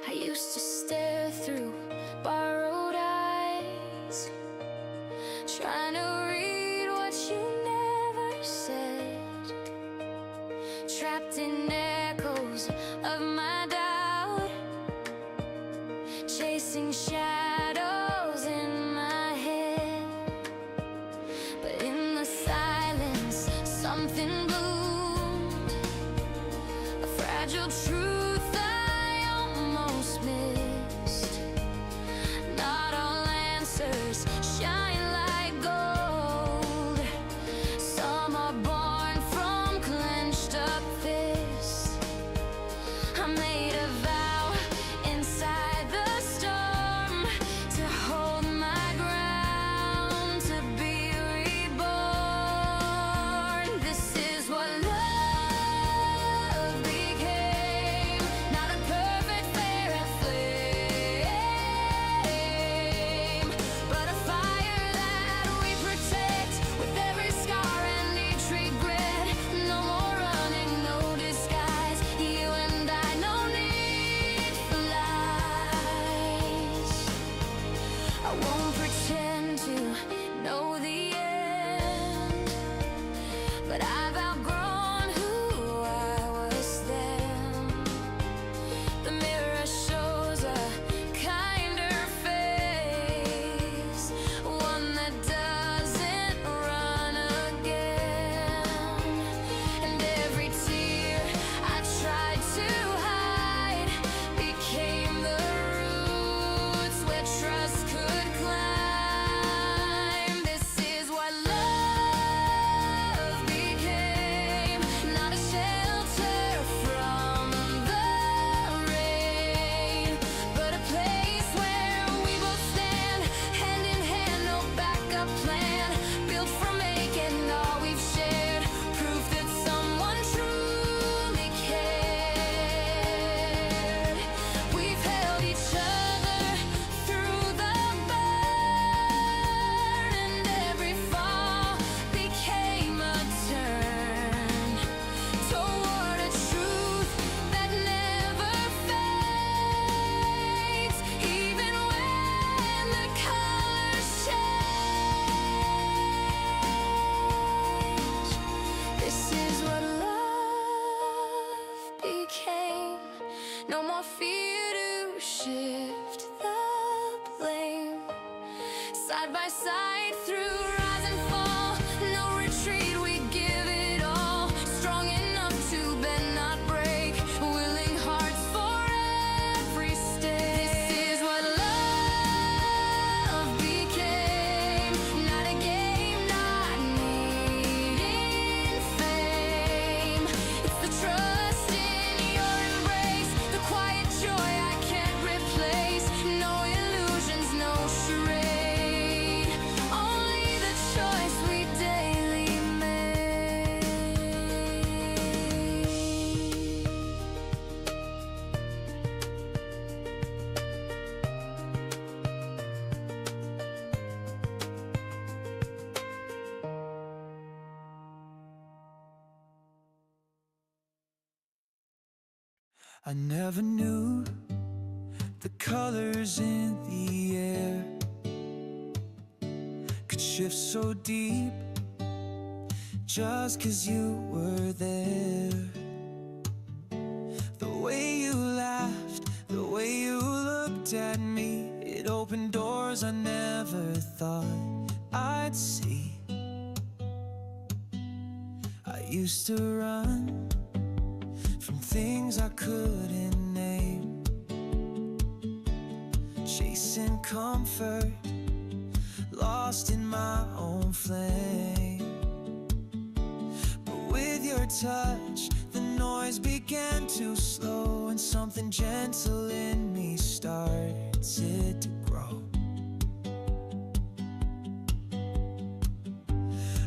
I used to stare through borrowed eyes, trying to read what you never said, trapped in echoes of my doubt, chasing shadows in my head. But in the silence, something bloomed, a fragile truth I almost missed. Not all answers shine like gold. Some are born from clenched up fists. I made a vow inside the storm to hold my ground, to be reborn. This is what love became. Not a perfect fair flame, but a fire that we protect with every scar and each regret. No more running, no disguise. You and I, no need for lies. I won't pretend to know the end, but I've outgrown who I was then. The mirror shows a kinder face, one that doesn't run again. And every tear I tried to hide became the roots where trust could climb. This is what love became. Not a shelter from the rain, but a place where we both stand, hand in hand, no backup plan, built from making all we've shared, proof that someone truly cared. We've held each other through the burn, and every fall became a turn toward a truth that never fades, even when the colors change. This is what love became. No more fear to shift the blame. Side by side through rise and fall, no retreat, we give it all. Strong enough to bend, not break, willing hearts for every stake. This is what love became. Not a game, not needing fame. It's the trust in your embrace, the quiet joy I can't replace. No illusions, no charade, only the choice we daily make. I never knew the colors in the air could shift so deep just 'cause you were there. The way you laughed, the way you looked at me, it opened doors I never thought I'd see. I used to run from things I couldn't name, chasing comfort, lost in my own flame. But with your touch, the noise began to slow, and something gentle in me started to grow.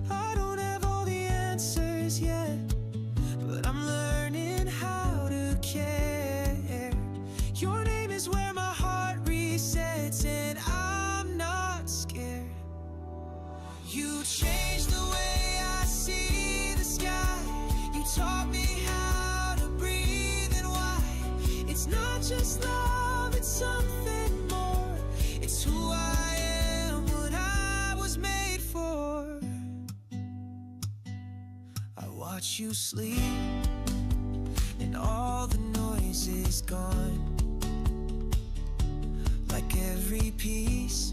I don't have all the answers yet, but I'm learning how to care. Your name is where my heart resets, and I'm not scared. You changed the way I see the sky. You taught me how to breathe and why it's not just love. something more. It's who I am, what I was made for. I watch you sleep, and all the noise is gone. Like every piece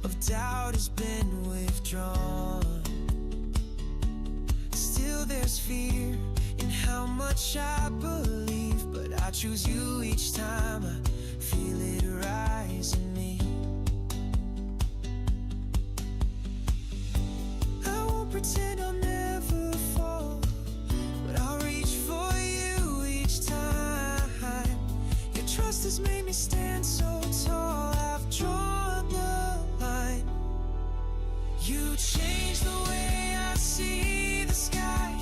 of doubt has been withdrawn. Still there's fear in how much I believe, but I choose you each time. I feel it rise in me. I won't pretend I'll never fall, but I'll reach for you each time. Your trust has made me stand so tall. I've drawn the line. You changed the way I see the sky.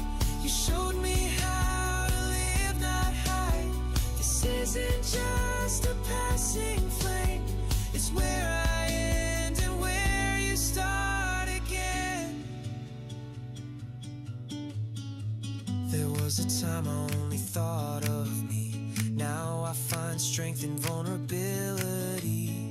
You showed me how to live, not hide. This isn't just a passing flame. It's where I end and where you start again. There was a time I only thought of me. Now I find strength in vulnerability.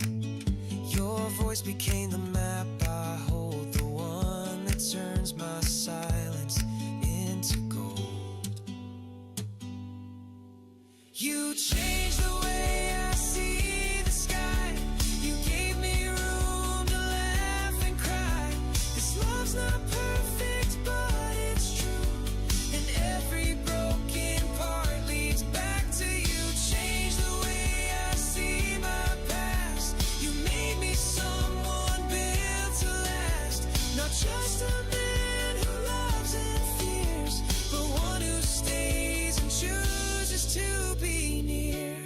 Your voice became the map I hold, the one that turns my silence into gold. You changed the way I see the sky. You gave me room to laugh and cry. This love's not perfect, but it's true. And every broken part leads back to you. Changed the way I see my past. You made me someone built to last. Not just a man who loves and fears, but one who stays and chooses to be near.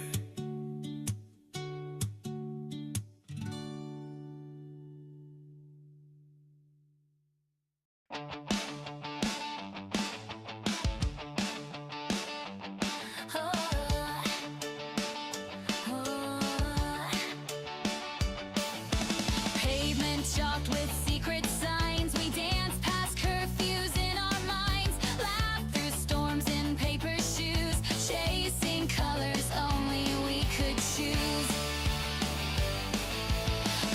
Pavement chalked with secret signs. We dance past curfews in our minds. Laugh through storms in paper shoes. Chasing colors only we could choose.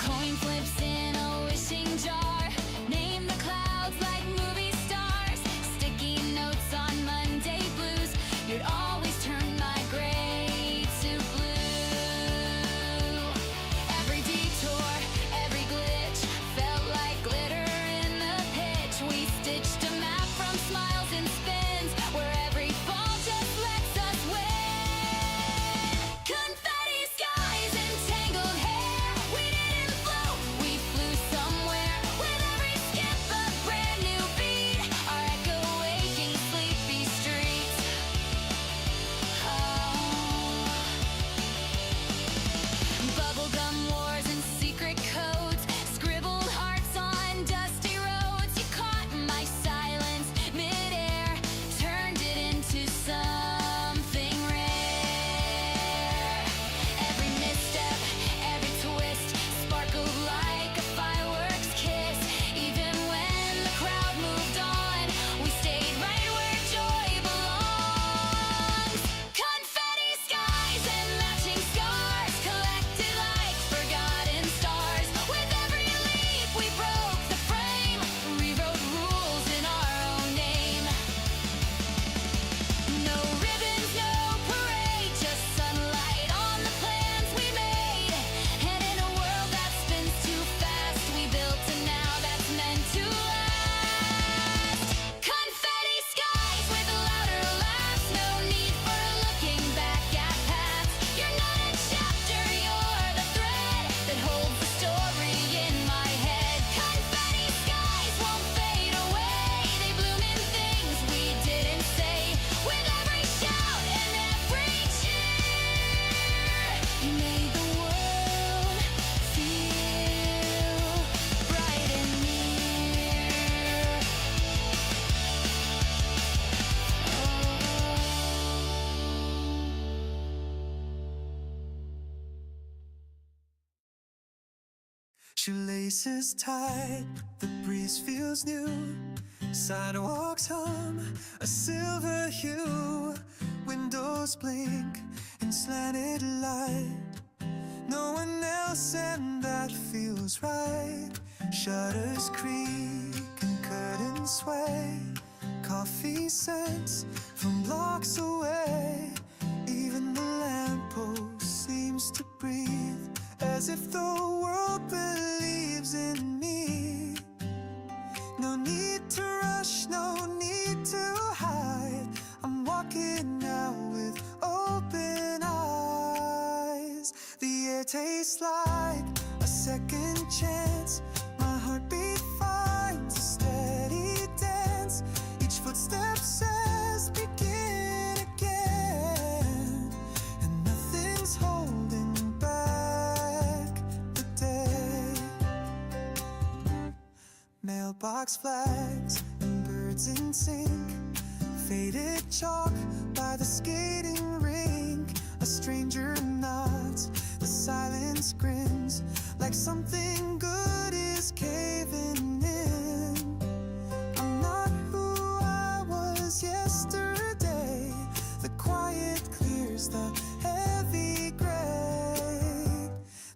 Coin flips in a wishing jar. Name the clouds like movie stars. Sticky notes on Monday blues. You'd always turn my gray to blue. Every detour, every glitch felt like glitter in the pitch. We stitched a map from smiles and spins, where every fall just lets us win. Confetti skies and tangled hair. We didn't float, we flew somewhere. With every skip a brand new beat, our echo waking sleepy streets. Bubblegum wars and secret codes, scribbled hearts on dusty roads. You caught my silence midair, turned it into something rare. Every misstep, every twist, sparkled like a fireworks kiss. Even when the crowd moved on, we stayed right where joy belongs. Confetti skies and matching scars, collected like forgotten stars. With every leap we broke the frame, rewrote rules in our own name. No ribbons, no parade, just sunlight on the plans we made. And in a world that spins too fast, we built a now that's meant to last. Confetti skies with louder laughs, no need for looking back at paths. You're not a chapter, you're the thread that holds the story in my head. Confetti skies won't fade away, they bloom in things we didn't say. With every shout and every cheer, you made the world feel bright and near. Shoelaces tied, the breeze feels new. Sidewalks hum, a silver hue. Windows blink in slanted light. no one else, and that feels right. Shutters creak and curtains sway, coffee scents from blocks away. Even the lamppost seems to breathe, as if the world believes in me. No need to rush, no need to hide. I'm walking out with open eyes. The air tastes like a second chance. My heartbeat finds a steady dance. Each footstep says begin again, and nothing's holding back the day. Mailbox flags and birds in sync, faded chalk by the skating rink. A stranger nods, the silence grins, like something good is caving in. I'm not who I was yesterday. The quiet clears the heavy gray.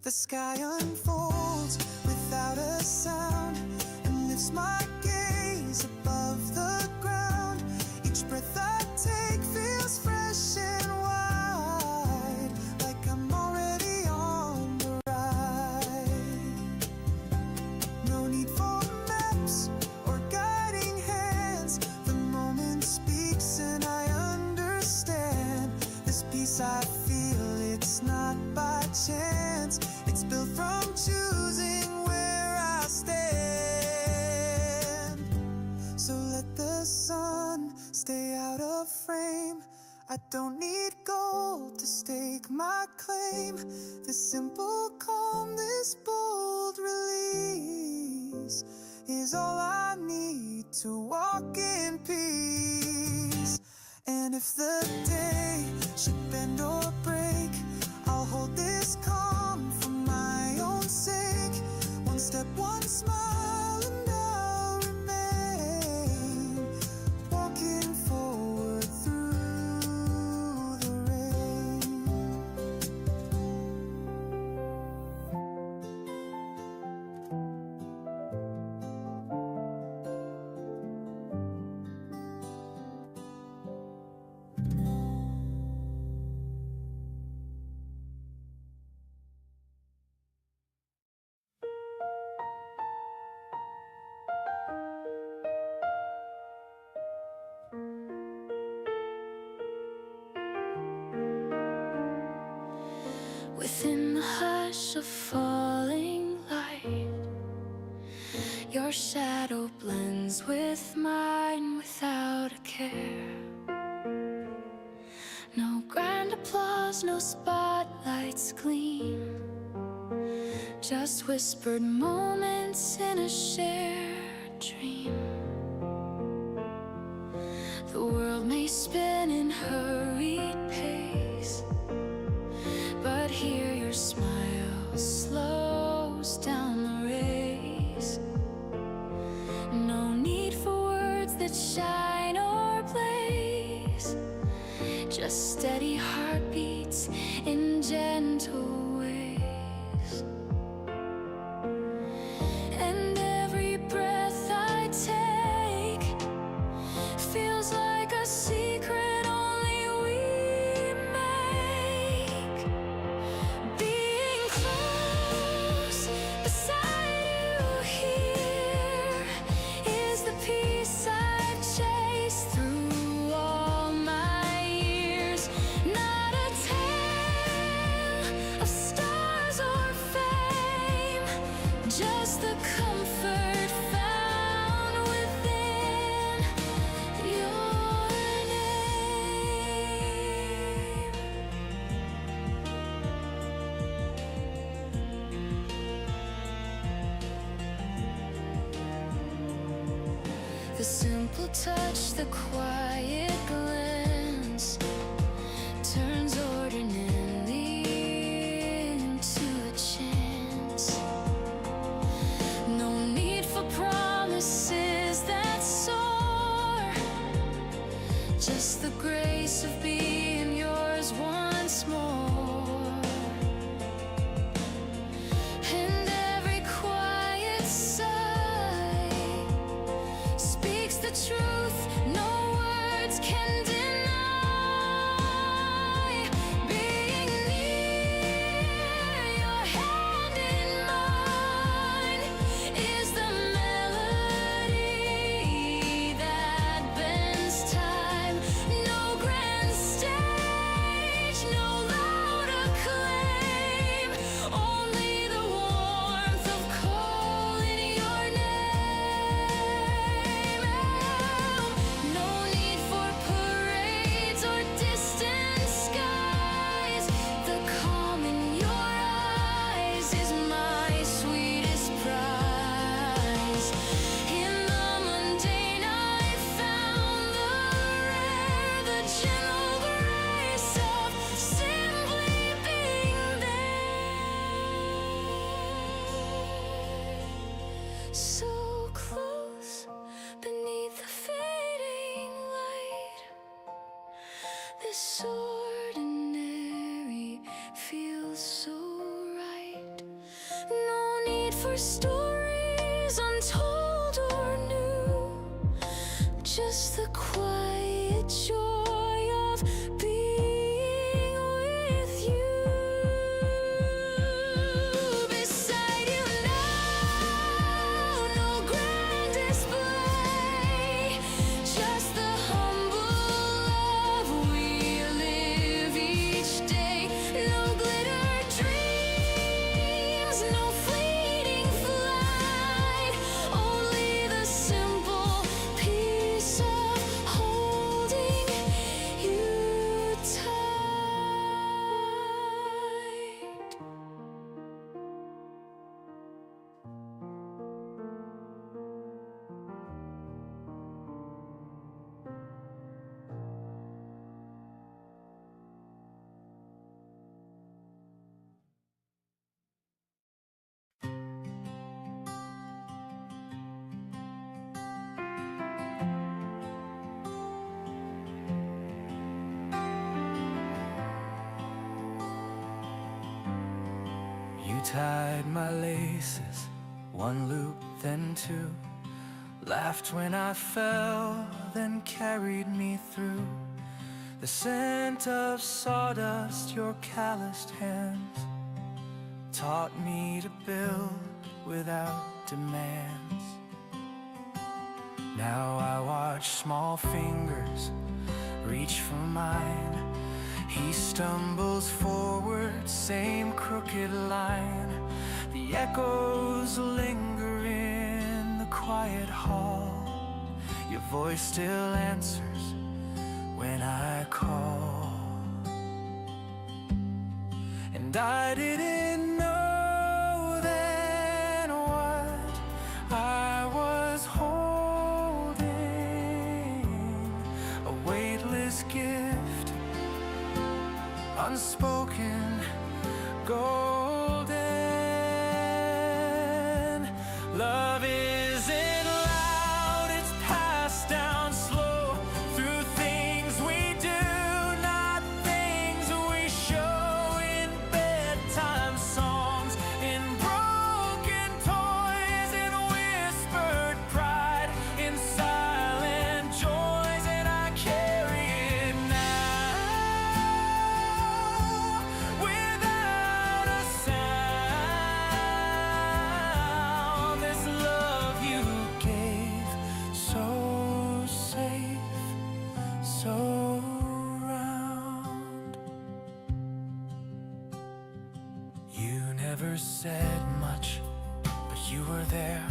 The sky unfolds without a sound and lifts my gaze above the ground. Each breath I take feels fresh and wide, like I'm already on the ride. No need for maps or guiding hands. The moment speaks and I understand. This peace I feel, it's not by chance. It's built from choosing where I stand. So let the sun stay out of frame. I don't need gold to stake my claim. This simple calm, this bold release is all I need to walk in peace. And if the day should bend or break, I'll hold this calm for my own sake. One step, one smile, and I'll remain walking forward through the rain. Within the hush of falling light, your shadow blends with mine without a care. No grand applause, no spotlights gleam, just whispered moments in a shared dream. The world may spin in hurried pace, but here your smile slows down the race. No need for words that shine or blaze, just steady heartbeats in gentle ways. And every breath I take feels like a secret only we make. Being close beside you here is the peace I've chased through all my years. Not a tale of stars or fame, just the comfort found within your name. The simple touch, the quiet glance turns ordinary into a chance. No need for promises that soar, just the grace of being yours once more. truth no words can deny. Being near, your hand in mine, is the melody that bends time. No grand stage, no loud acclaim, only the warmth of calling your name. No need for parades or distant skies. The calm in your eyes is my sweetest prize. In the mundane I found the rare, the gentle grace of simply being there. So close beneath the fading light, this ordinary feels so right. No need for stories untold or new, just the quiet joy of being with you. Beside you now, no grand display, just the humble love we live each day. No glitter dreams, no fleeting flight, only the simple peace of holding you tight. You tied my laces, one loop, then two. Laughed when I fell, then carried me through. The scent of sawdust, your calloused hands, taught me to build without demands. Now I watch small fingers reach for mine. He stumbles forward, same crooked line. The echoes linger in the quiet hall. Your voice still answers when I call. And I didn't know then what I was holding. A weightless gift, unspoken, golden. Love isn't loud, it's passed down slow through things we do, not things we show. In bedtime songs, in broken toys, in whispered pride, in silent joys, and I carry it now without a sound. This love you gave, so safe, so round. You never said much, but you were there,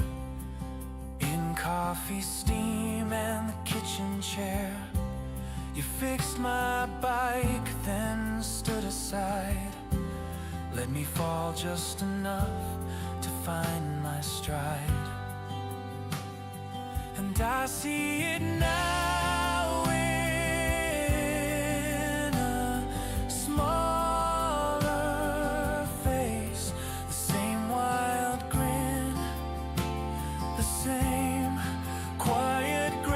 in coffee steam and the kitchen chair. You fixed my bike, then stood aside, let me fall just enough to find my stride. And I see it now in a smaller face, the same wild grin, the same quiet grace.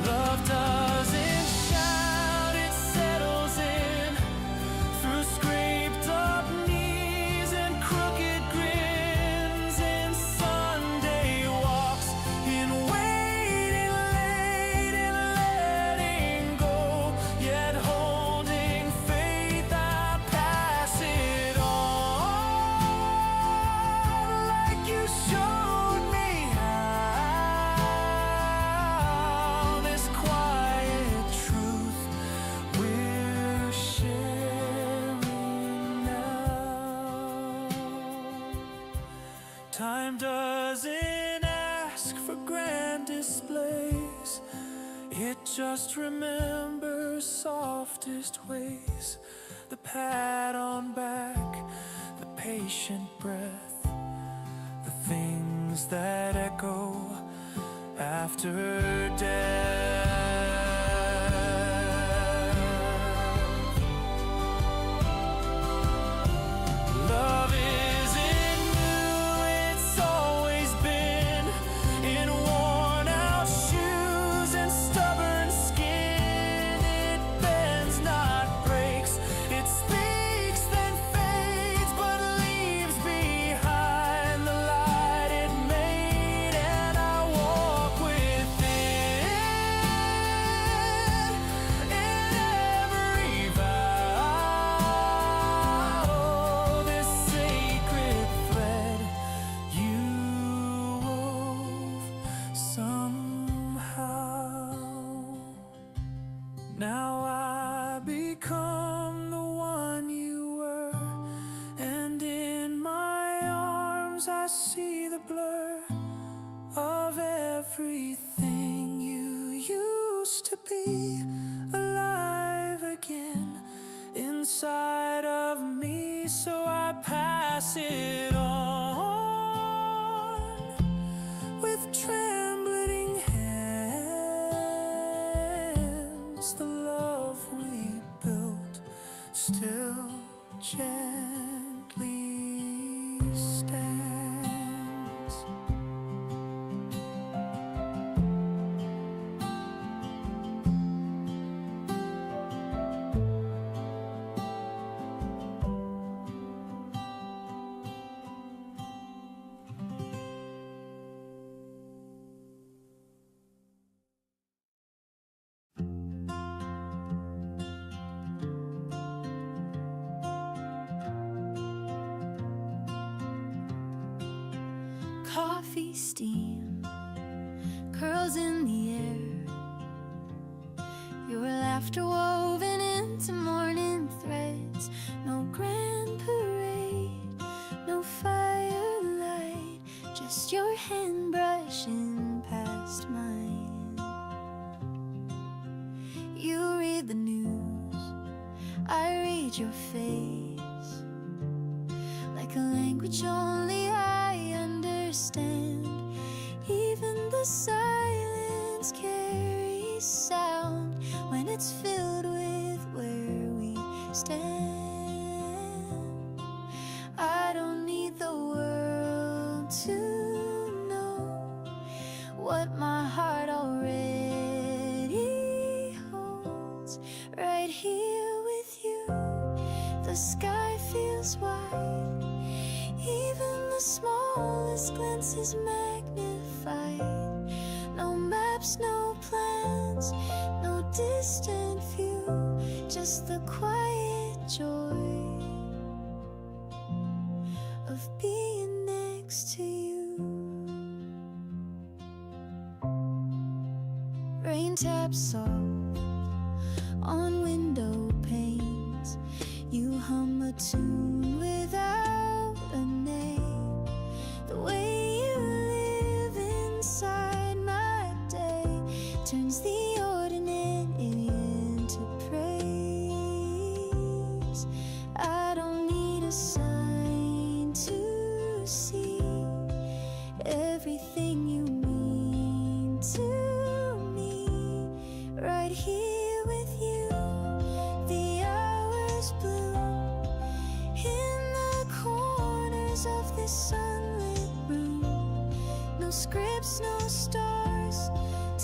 Love doesn't shout, it settles in through scraped up knees and crooked grins. In Sunday for grand displays. It just remembers softest ways. The pat on back, the patient breath, the things that echo after death. Love isn't new, it's always been in worn out shoes and stubborn skin. It bends, not breaks. It speaks, then fades, but leaves behind the light it made. And I walk with it in every vow. Oh, this sacred thread you wove somehow. Now I become the one you were, and in my arms I see the blur of everything you used to be, alive again inside of me. So I pass it on with trembling hands. The love we built still gently stands. Coffee steam curls in the air, your laughter woven into morning threads. No grand parade, no firelight, just your hand brushing past mine. You read the news, I read your face, like a language only I understand. Even the silence carries sound when it's filled with where we stand. I don't need the world to know what my heart already holds. Right here with you, the sky feels wide. Even the smallest glance is magnified. No maps, no plans, no distant view, just the quiet joy of being next to you. Rain taps soft on window panes. You hum a tune without a name. The way you live inside my day turns the ordinary into praise. I don't need a sign to see everything you mean to me. Right here with you, the hours bloom in the corners of this sunlit room. No scripts, no stars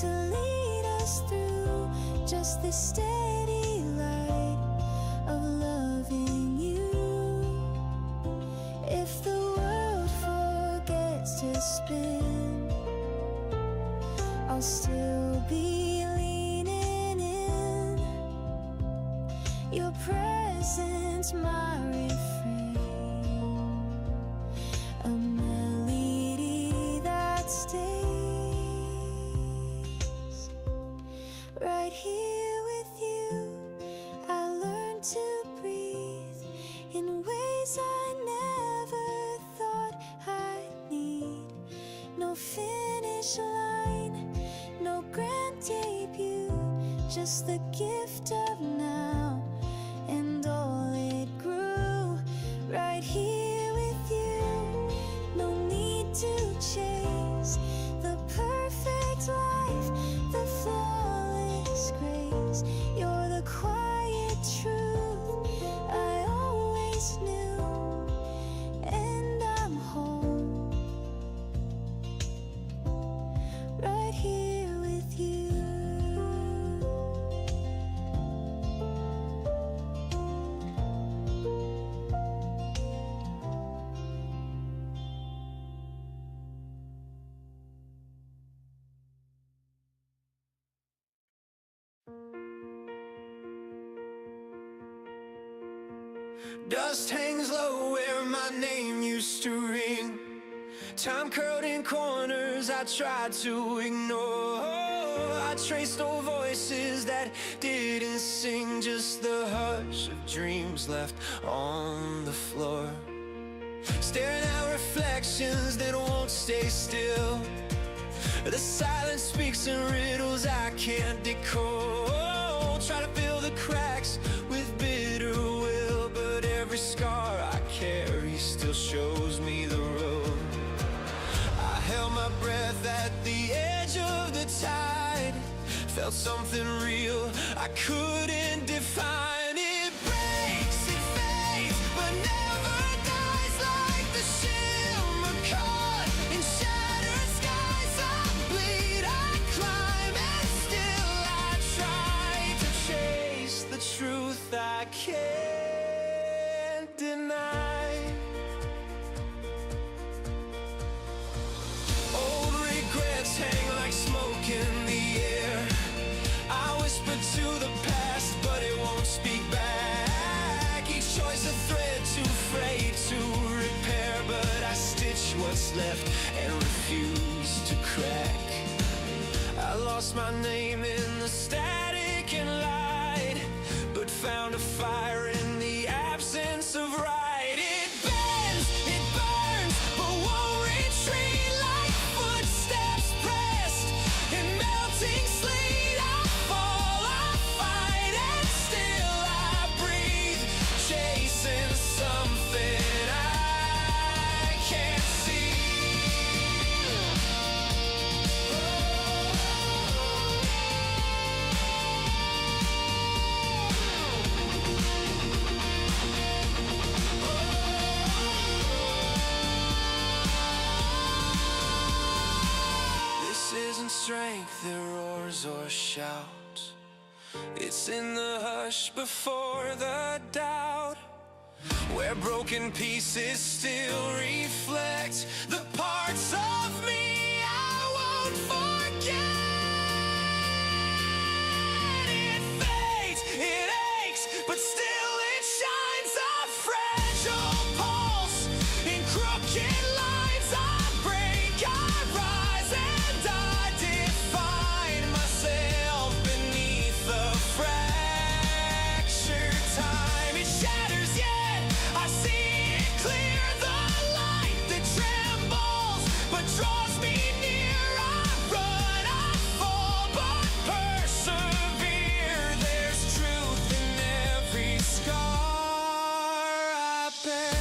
to lead us through, just this steady light of loving you. If the world forgets to spin, I'll still be leaning in. Your presence, my refrain, a melody that stays. Right here with you, I learned to breathe in ways I never thought I'd need. No finish finish line. No grand debut, just the gift of now. And all it grew right here with you. No need to chase the perfect life, the flawless grace. You're the quiet truth I always knew. And I'm home right here with you. Dust hangs low where my name used to ring. Time curled in corners I tried to ignore. I traced old voices that didn't sing, just the hush of dreams left on the floor. Staring at reflections that won't stay still. The silence speaks in riddles I can't decode. Try to fill the cracks with bitter will, but every scar I carry still shows me the road. I held my breath at the edge of the tide. Felt something real I couldn't define. It breaks, it fades, but never dies. Like the shimmer caught in shattered skies. I bleed, I climb, and still I try to chase the truth I can't deny. Old regrets hang like smoke in the air. I whisper to the past, but it won't speak back. Each choice a thread too frayed to repair, but I stitch what's left and refuse to crack. I lost my name in the static and light, but found a fire in the absence of right. It bends, it burns, but won't retreat. Like footsteps pressed in melting sleet. I fall, I fight, and still I breathe, chasing something I can't see. This isn't strength that roars or shouts. It's in the hush before the doubt, where broken pieces still reflect the parts of me I won't forget. It fades, it aches, but still it shines. A fragile pulse in crooked lines. I break, I rise, and I define myself beneath the fractured time. It shatters, yet I see it clear. The light that trembles but draws me near. I run, I fall, but persevere. There's truth in every scar I bear.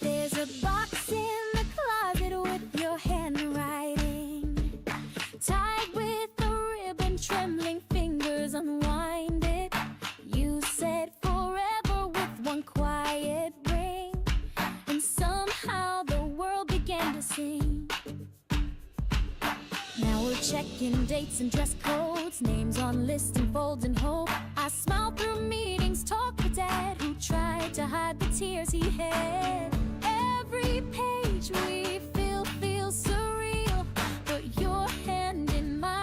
There's a box in the closet with your handwriting, tied with a ribbon, trembling fingers unwind it. You said forever with one quiet ring, and somehow the world began to sing. Now we're checking dates and dress codes, names on lists and folds and hope. I smile through meetings, talk with Dad, who tried to hide the tears he had. Every page we feel feels surreal, but your hand in mine.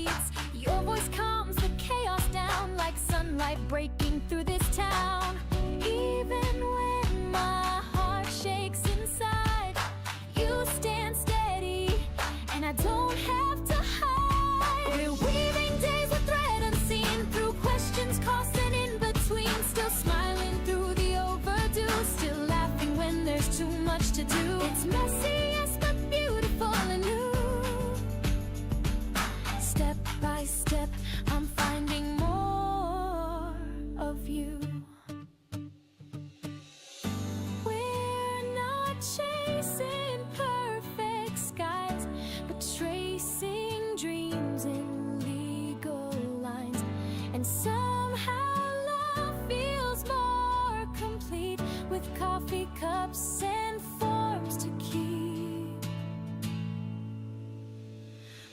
seats. Your voice calms the chaos down like sunlight breaking through this town. Even when my heart shakes inside, you stand steady, and I don't have to hide. We're weaving days with thread unseen, through questions crossing in between. Still smiling through the overdue, still laughing when there's too much to do. It's messy, yes, but beautiful and new. Step by step, I'm finding more of you. We're not chasing perfect skies, but tracing dreams in legal lines. And somehow love feels more complete with coffee cups and forms to keep.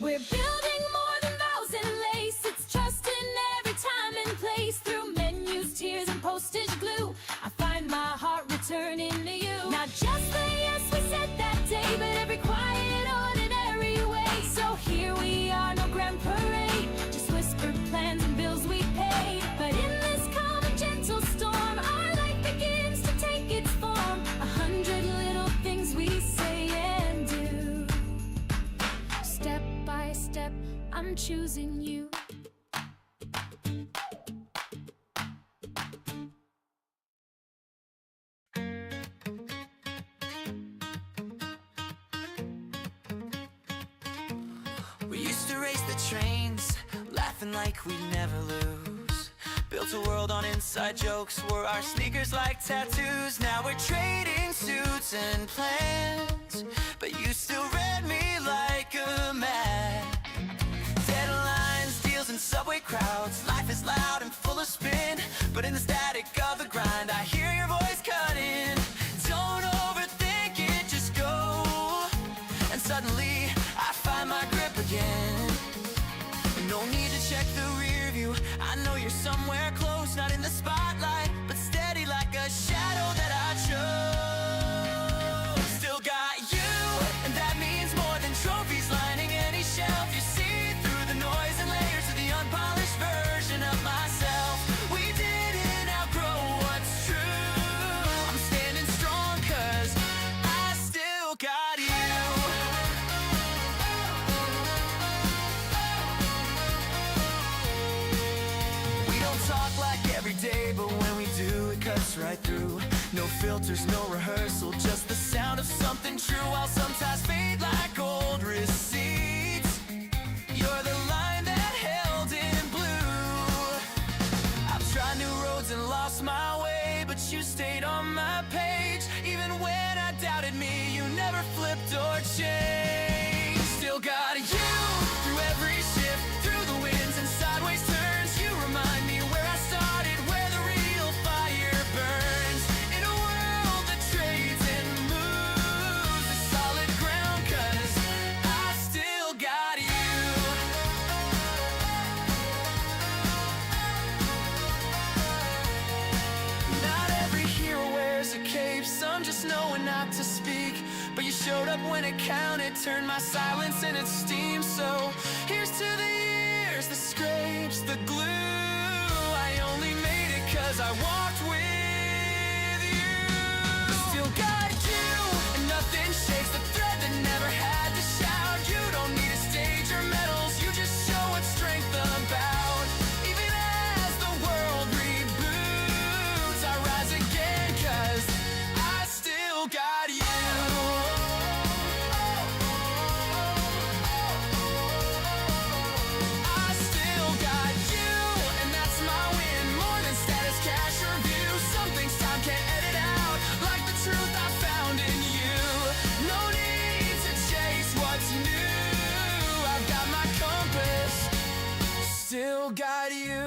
We're building more than vows and lace. It's trust in every time and place. Through menus, tears, and postage glue, I find my heart returning to you. Not just the yes we said that day, but every quiet, ordinary way. So here we are, no grand parade, just whispered plans and bills we paid. But in this calm and gentle storm, our life begins to take its form. 100 little things we say and do. Step by step, I'm choosing you. We used to race the trains, laughing like we'd never lose. Built a world on inside jokes, wore our sneakers like tattoos. Now we're trading suits and plans, but you still read me like a man. Deadlines, deals, and subway crowds. Life is loud and full of spin, but in the static of the grind, I hear your voice cutting. Don't overthink it, just go. And suddenly, I find my grip again. No need to check the rear view, I know you're somewhere close. Not in the spotlight, but steady like a shadow that I chose. Still got you, and that means more than trophies lining any shelf. You see through the noise and layers of the unpolished version of myself. We didn't outgrow what's true. I'm standing strong 'cause I still got you. We don't talk like every day, but when we do, it cuts right through. No filters, no rehearsal, just the sound of something true. I'll sometimes fade like old receipts. You're the line that held in blue. I've tried new roads and lost my way, but you stayed on my page. Even when I doubted me, you never flipped or changed. Still got you through every shift, through the winds and sideways turns. You remind me where I started, where the real fire burns. In a world that trades and moves, the solid ground, 'cause I still got you. Not every hero wears a cape, some just know when not to speak. But you showed up when it counted, turned my silence into steam. So here's to the years, the scrapes, the glue. I only made it 'cause I walked with you. Still got you, and nothing shakes the thread that never had to shout. You don't need a stage or medals, you just show what strength about. Even as the world reboots, I rise again 'cause I still got you. I still got you, and that's my win. More than status, cash, or view. Some things time can't edit out, like the truth I found in you. No need to chase what's new. I've got my compass, still got you.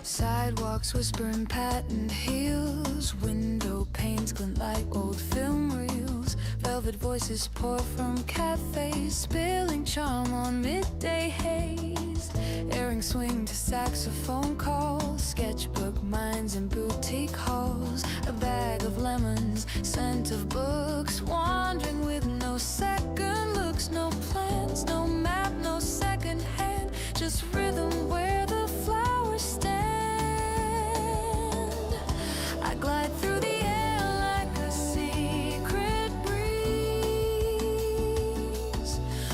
Sidewalks whispering patent heels, window panes glint like old film reels. Velvet voices pour from cafes, spilling charm on midday haze. Earrings swing to saxophone calls, sketchbook minds in boutique halls. A bag of lemons, scent of books, wandering with no second looks. No plans, no map, no second hand, just rhythm where the flowers stand. I glide through the air like a secret breeze,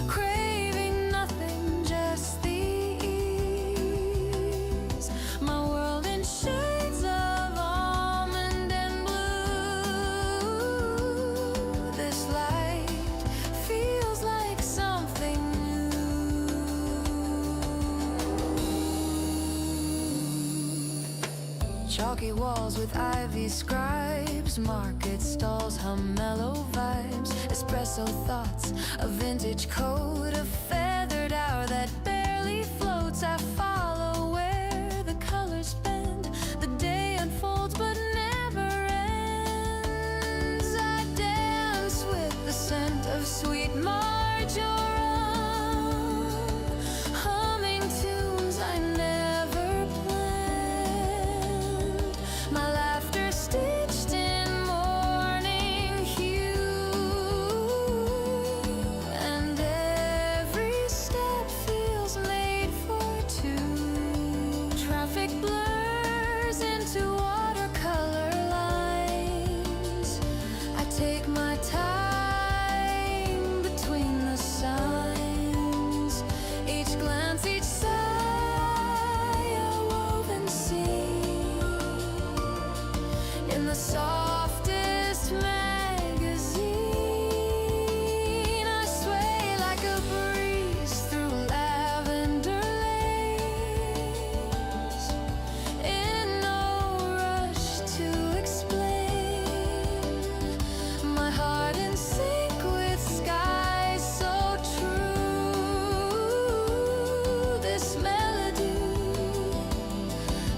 craving nothing, just the ease. My world in shades of almond and blue. This light feels like something new. Chalky walls with ivy scribes, market stalls hum mellow vibes. Espresso thoughts, a vintage code, a feathered hour that barely floats. I follow where the colors bend, the day unfolds but never ends. I dance with the scent of sweet marjoram, humming tunes I never planned. My laughter stitched in morning hue, and every step feels made for two. Traffic blurs into watercolor lines. I take my time between the signs. Each glance, each sigh, a woven scene in the softest magazine. I sway like a breeze through lavender lanes, in no rush to explain. My heart in sync with skies so true. This melody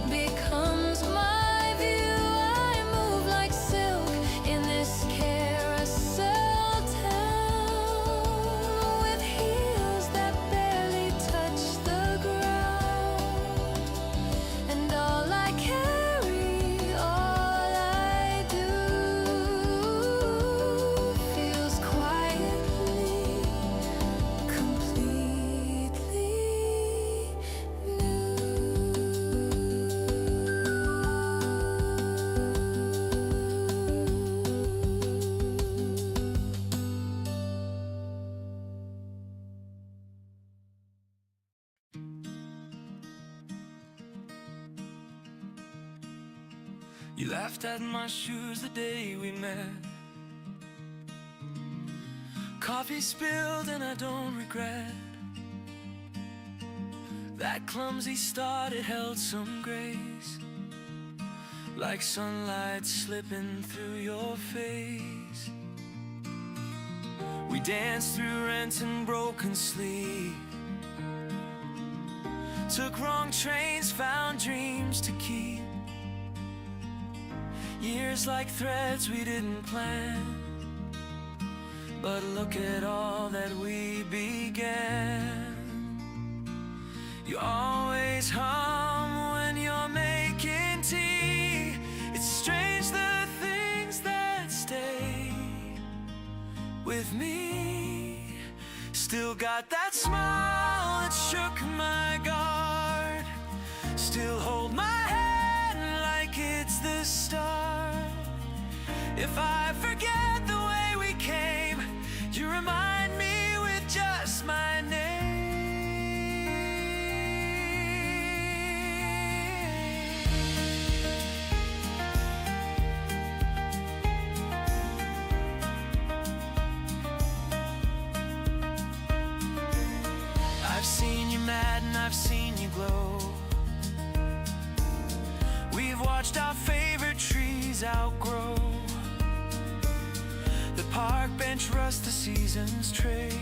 becomes my view. I move like silk in this carousel town, with heels that barely touch the ground. And all I carry, all I do, feels quietly, completely You laughed at my shoes the day we met. Coffee spilled and I don't regret. That clumsy start, it held some grace, like sunlight slipping through your face. We danced through rent and broken sleep, took wrong trains, found dreams to keep. Years like threads we didn't plan, but look at all that we began. You always hum when you're making tea. It's strange the things that stay with me. Still got that smile that shook my guard, still hold my hand like it's the start. If I forget the way we came, you remind me with just my name. I've seen you mad and I've seen you glow. We've watched our favorite trees outgrow. The park bench rust, the seasons trade,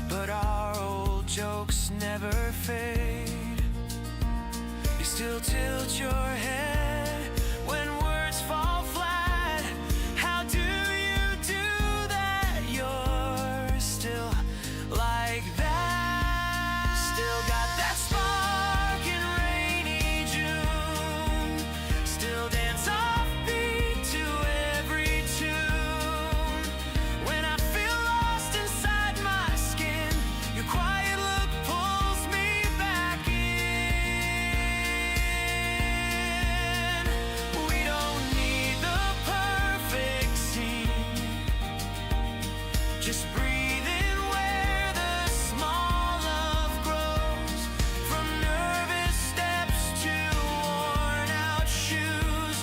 but our old jokes never fade. You still tilt your head when words fall flat. How do you do that? You're still like that. Still got that spark in rainy June. Still dance offbeat to every tune. When I feel lost inside my skin, your quiet look pulls me back in. We don't need the perfect scene. Just breathe in where the small love grows. From nervous steps to worn out shoes,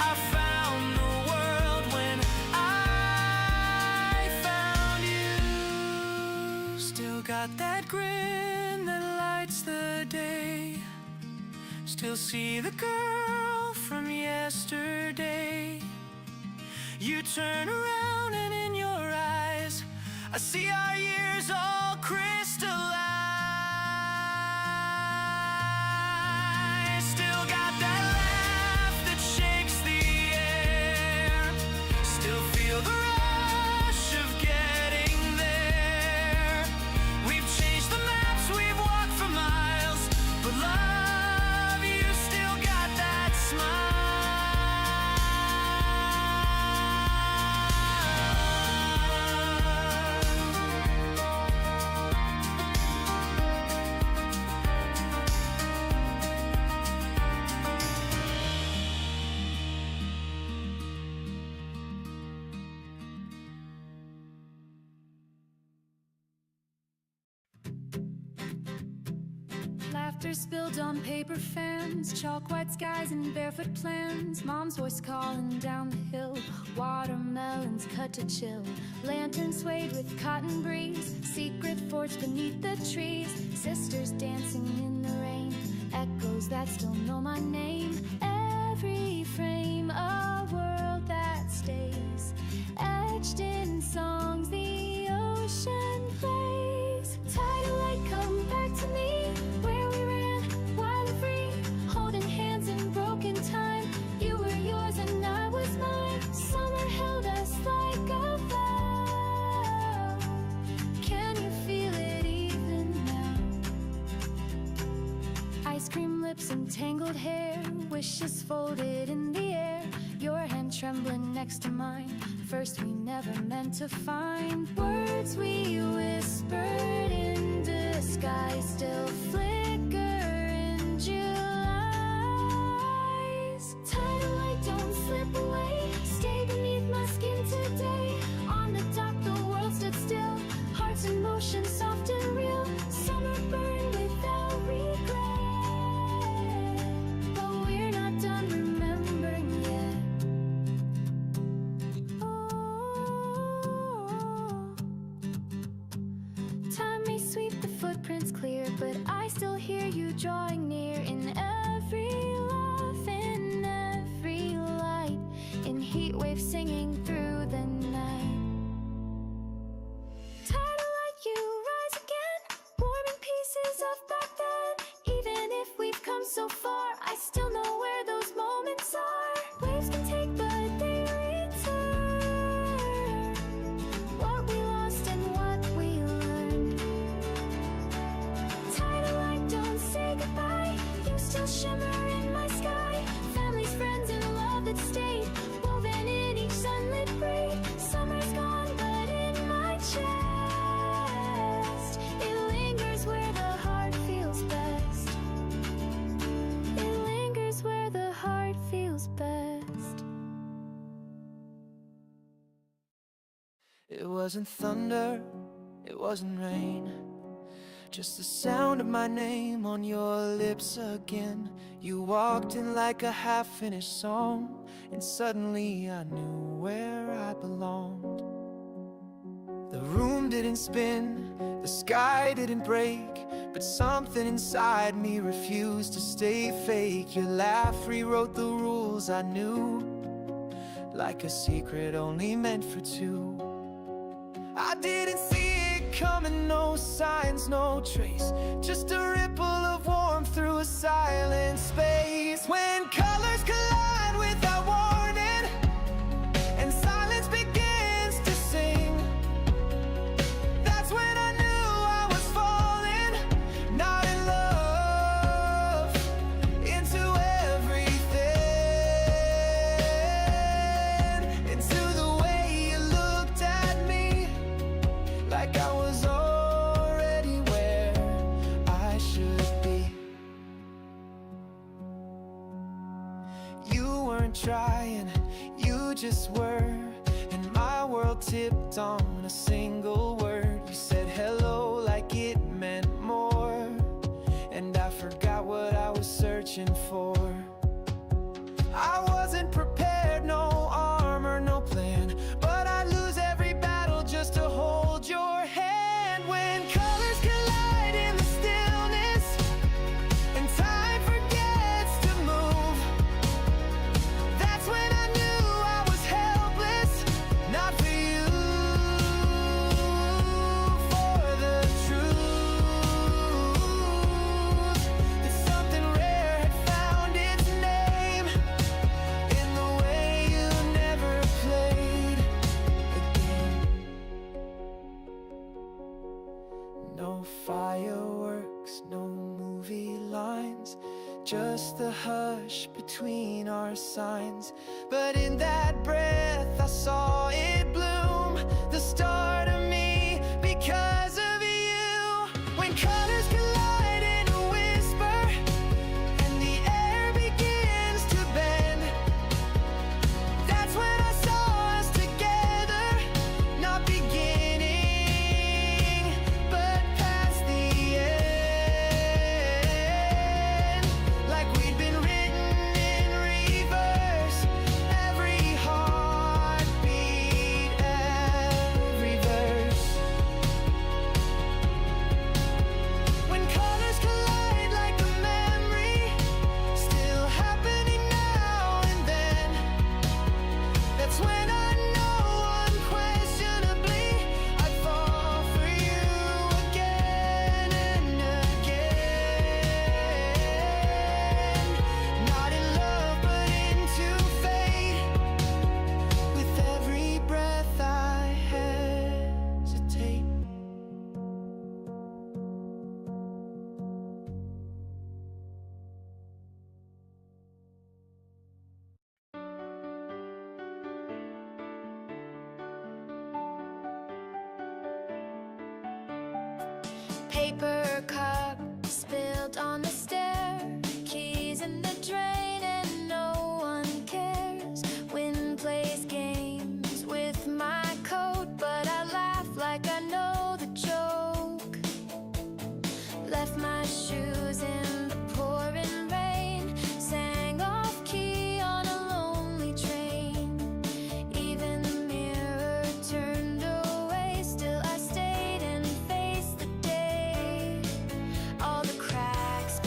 I found the world when I found you. Still got that grin that lights the day. Still see the girl from yesterday. You turn around and in your eyes I see our years all crystallized. Still got that laugh that shakes the air. Still feel the rush of getting there. We've changed the maps, we've walked for miles, but love, you still got that smile. Laughter spilled on paper fans, chalk white skies and barefoot plans. Mom's voice calling down the hill, watermelons cut to chill. Lanterns swayed with cotton breeze, secret forts beneath the trees. Sisters dancing in the rain, echoes that still know my name. Every frame a world that stays, etched in songs the ocean plays. Tidal light, come back to me. Where we ran, wild and free, holding hands in broken time. You were yours and I was mine. Summer held us like a vow. Can you feel it even now? Ice cream lips and tangled hair, wishes folded in the air. Your hand trembling next to mine. First we never meant to find words we whispered in disguise, still flicker in July's. Tidal light, don't slip away, stay beneath my skin today. On the dock the world stood still, hearts in motion, soft and real. Summer burned without regret, but we're not done remembering yet. Time may sweep the footprints clear, but I still hear you drawing near. In every laugh, in every light, in heat waves singing through the night. Tidal light, you rise again, warming pieces of back then. Even if we've come so far, I still know where those moments are. Waves can take, but they return. What we lost and what we learned. Tidal light, don't say goodbye. You still shimmer in my sky. Families, friends, and love that stayed, woven in each sunlit braid. Summer's gone, but in my chest, it lingers where the heart feels best. It lingers where the heart feels best. It wasn't thunder, it wasn't rain, just the sound of my name on your lips again. You walked in like a half-finished song, and suddenly I knew where I belonged. The room didn't spin, the sky didn't break, but something inside me refused to stay fake. Your laugh rewrote the rules I knew, like a secret only meant for two. I didn't see it coming, no signs, no trace. Just a ripple of warmth through a silent space. When colors collide without warning, and silence begins to sing, that's when I knew I was falling, not in love, into everything, into the way you looked at me, like I was already where I should be. You weren't trying, you just were, and my world tipped on a single word. You said hello like it meant more, and I forgot what I was searching for. I wasn't prepared, no armor, no plan, but I'd lose every battle just to hold your hand. When colors collide in the stillness, and time forgets to move, that's when I knew I was helpless, not for you, for the truth that something rare had found its name in the way you never played again. No fireworks, no movie lines, just the hush between our signs. But in that breath I saw it bloom, the start of me because of you. When colors collide in a whisper, and the air begins to bend, that's when I saw us together, not beginning, but past the end, like we'd been written in reverse, every heartbeat, every verse. When colors collide like a memory, still happening now and then, that's when I know unquestionably I'd fall for you again and again. Not in love but into fate, with every breath I hesitate. Paper cup spilled on the stair, keys in the drain, and no one cares. Wind plays games with my coat, but I laugh like I know the joke. Left my shoes in the pouring rain, sang off key on a lonely train. Even the mirror turned away, still I stayed and faced the day. All the cracks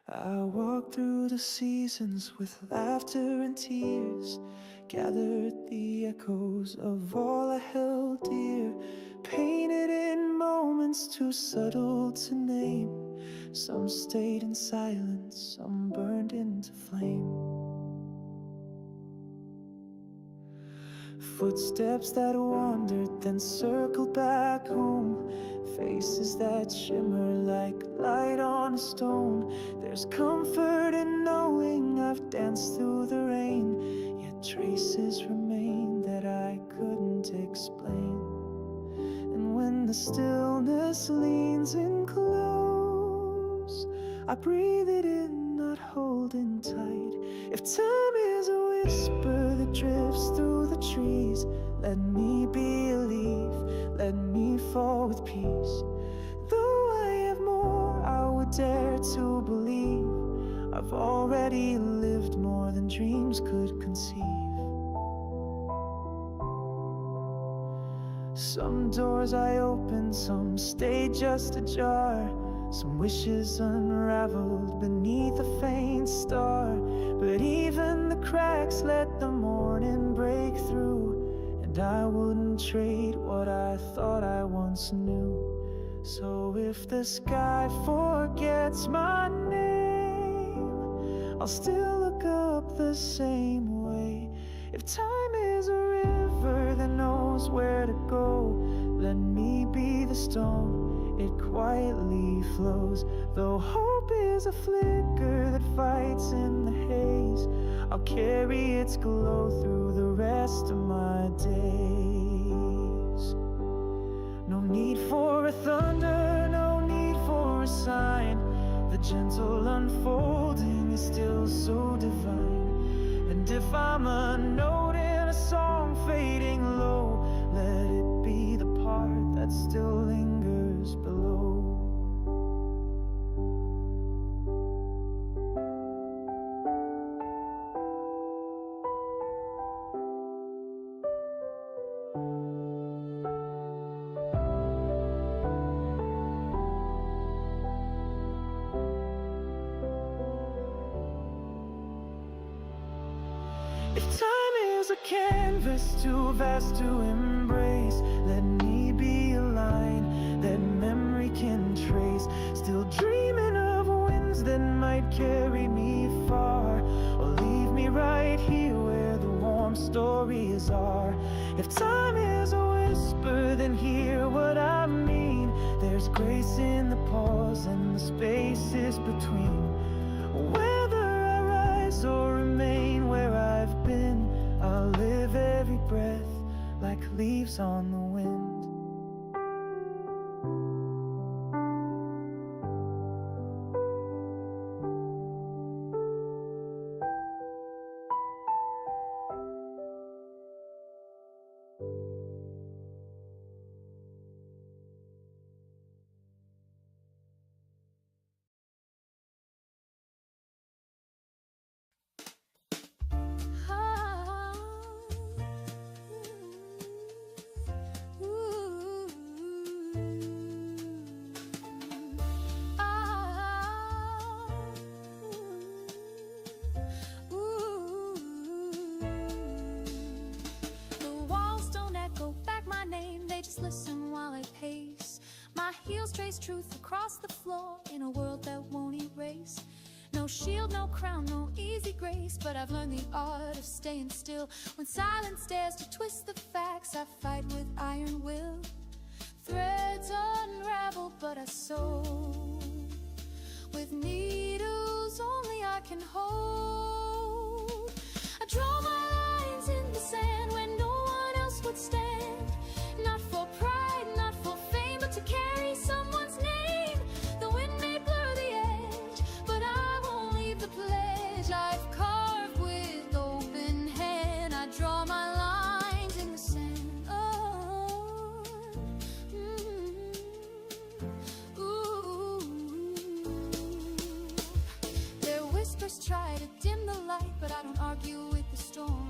I walk through the seasons with laughter and tears, gathered the echoes of all I held dear, painted in moments too subtle to name. Some stayed in silence, some burned into flame. Footsteps that wandered, then circled back home. Faces that shimmer like light on a stone. There's comfort in knowing I've danced through the rain, yet traces remain that I couldn't explain. And when the stillness leans in close, I breathe it in, not holding tight. If time is a whisper that drifts through the trees, let me be a leaf, let me fall with peace. Though I have more, I would dare to believe I've already lived more than dreams could conceive. Some doors I opened, some stayed just ajar. Some wishes unraveled beneath a faint star. But even the cracks let the morning break through, and I wouldn't trade what I thought I once knew. So if the sky forgets my name, I'll still look up the same way. If time is a river that knows where to go, let me be the stone, it quietly flows. Though hope is a flicker that fights in the haze, I'll carry its glow through the rest of my days. No need for a thunder, no need for a sign. The gentle unfolding is still so divine. And if I'm a note in a song fading low, let it be the part that still lingers below. If time is a canvas too vast to embrace, let me be a line that memory can trace. Still dreaming of winds that might carry me far, or leave me right here where the warm stories are. If time is a whisper, then hear what I mean. There's grace in the pause and the spaces between. Whether I rise or remain where I've been, I'll live every breath like leaves on the wind. Listen while I pace. My heels trace truth across the floor in a world that won't erase. No shield, no crown, no easy grace, but I've learned the art of staying still. When silence dares to twist the facts, I fight with iron will. Threads unravel, but I sew with needles only I can hold. I draw my lines in the sand when no one else would stand. Not for pride, not for fame, but to carry someone's name. The wind may blur the edge, but I won't leave the pledge I've carved with open hand. I draw my lines in the sand. Oh, ooh. Their whispers try to dim the light, but I don't argue with the storm.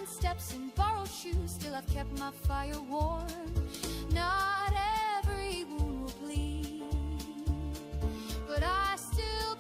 Steps in borrowed shoes, still I've kept my fire warm. Not every wound will bleed, but I still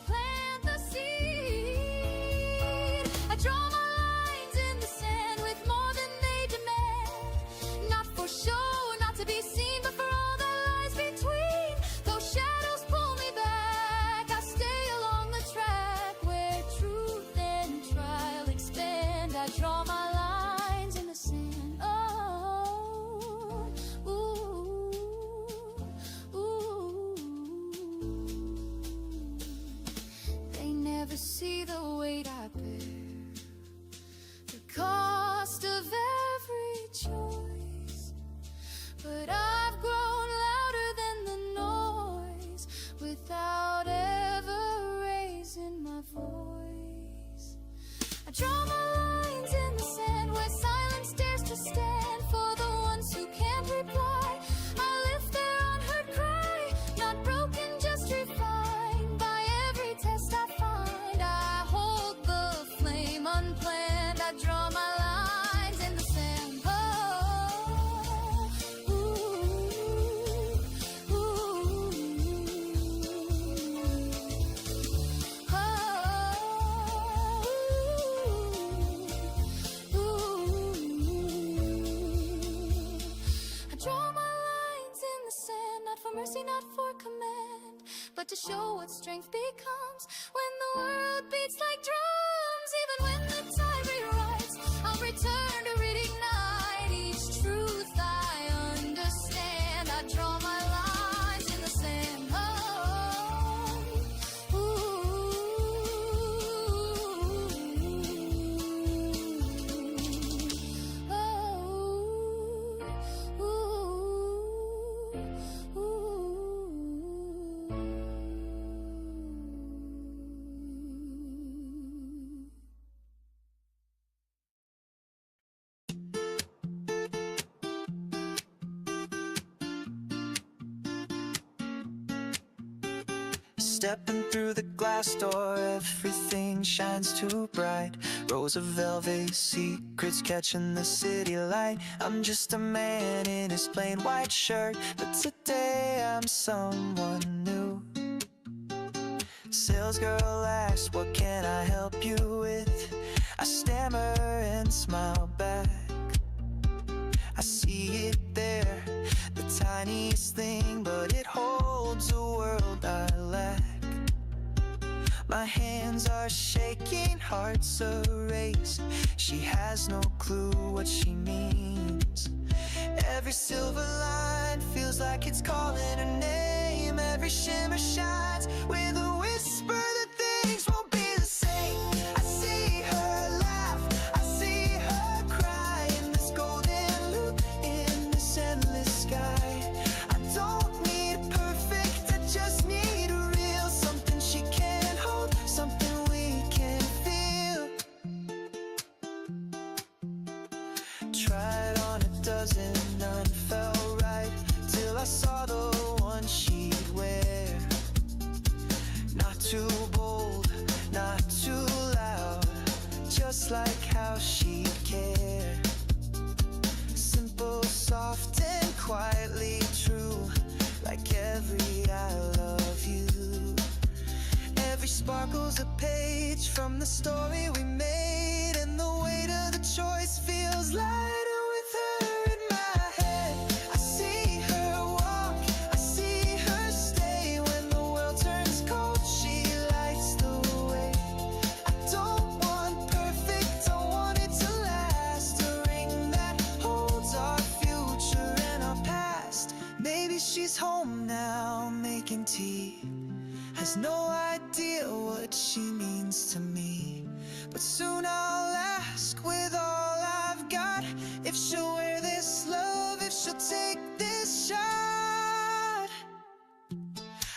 for mercy, not for command, but to show what strength becomes when the world beats like drums. Even when the tide rewrites, I'll return to reignite each truth I understand. I draw my lines in the sand. Stepping through the glass door, everything shines too bright. Rows of velvet secrets catching the city light. I'm just a man in his plain white shirt, but today I'm someone new. Sales girl asks, what can I help you with? I stammer and smile back. I see it there, the tiniest thing, but it holds a world I lack. My hands are shaking, hearts a race. She has no clue what she means. Every silver line feels like it's calling her name. Every shimmer shines with a whisper that things won't be the same. I see her laugh, I see her cry in this golden loop, in this endless sky. I don't need perfect, I just need a real something she can't hold, something we can feel. Tried on a dozen, none felt right, till I saw the one she'd wear. Not too bold, not too loud, just like how she'd care. Simple, soft and quietly true, like every I love you. Every sparkle's a page from the story we made, and the weight of the choice feels lighter with her in my head. I see her walk, I see her stay. When the world turns cold, she lights the way. I don't want perfect, I want it to last. A ring that holds our future and our past. Maybe she's home now, making tea. Has no idea what she means to me, but soon I'll ask with all I've got if she'll wear this love, if she'll take this shot.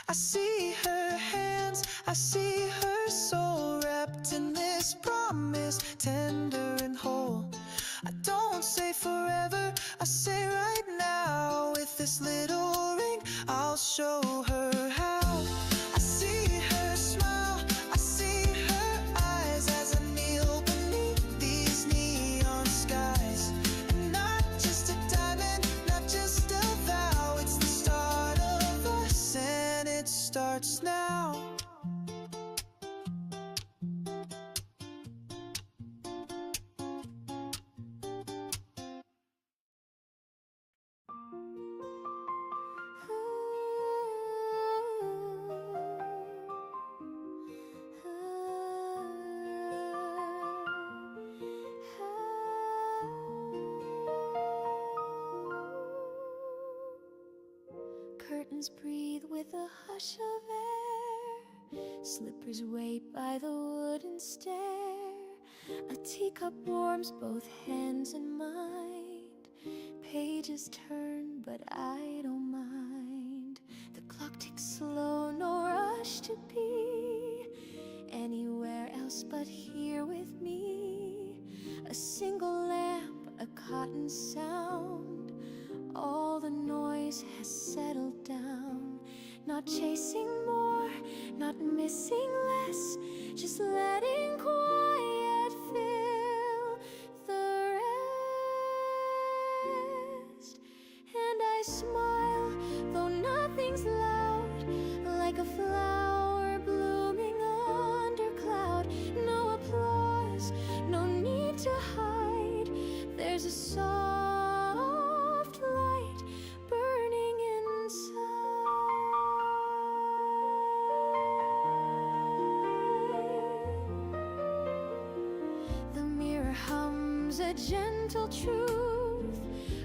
I see her hands, I see her soul wrapped in this promise, tender and whole. I don't say forever, I say right now. With this little ring, I'll show her how. I see her smile, I see her eyes as I kneel beneath these neon skies. And not just a diamond, not just a vow, it's the start of us, and it starts now. Curtains breathe with a hush of air. Slippers wait by the wooden stair. A teacup warms both hands and mind. Pages turn, but I don't mind. The clock ticks slow, no rush to be anywhere else but here with me. A single lamp, a cotton sound. All the noise has settled down. Not chasing more, not missing less, just letting quiet fill the rest. And I smile, though nothing's loud, like a flower blooming under cloud. No applause, no need to hide. There's a soft light burning inside. a gentle truth,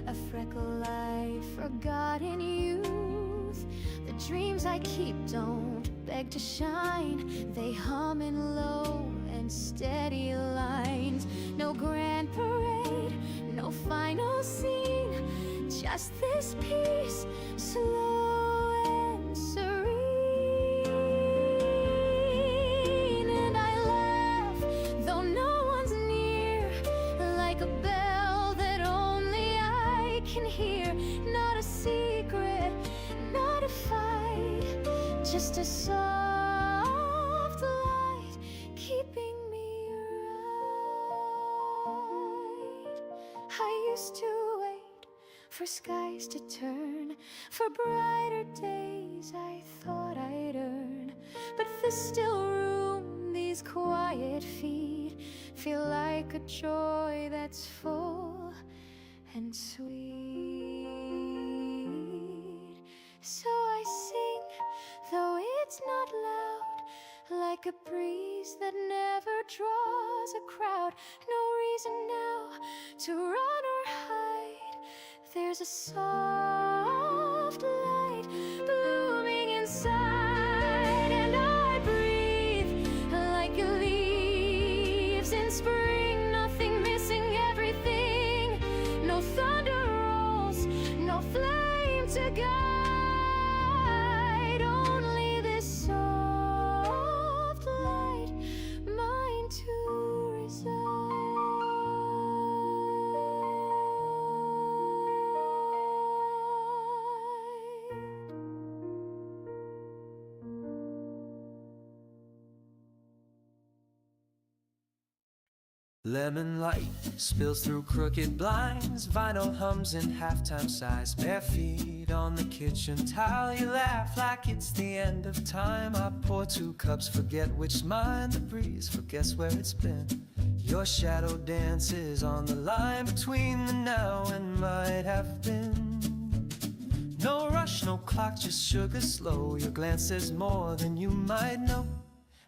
a freckle I forgot in youth. The dreams I keep don't beg to shine, they hum in low and steady lines. No grand parade, no final scene, just this peace, slow and serene. And I laugh, though no one's near, like a bell that only I can hear. Not a secret, not a fight, just a soft light keeping me right. I used to wait for skies to turn, for brighter days I thought I'd earn. But this still room, these quiet feet, feel like a joy that's full and sweet. So I sing, though it's not loud, like a breeze that never draws a crowd. No reason now to run or hide, there's a soft light blooming inside. And I breathe like leaves in spring, nothing missing, everything. No thunder rolls, no flame to guide, only this soft light, mine to reside. Lemon light spills through crooked blinds, vinyl hums in halftime sighs. Bare feet on the kitchen tile, you laugh like it's the end of time. I pour 2 cups, forget which's mine. The breeze forgets where it's been. Your shadow dances on the line between the now and might have been. No rush, no clock, just sugar slow. Your glance says more than you might know.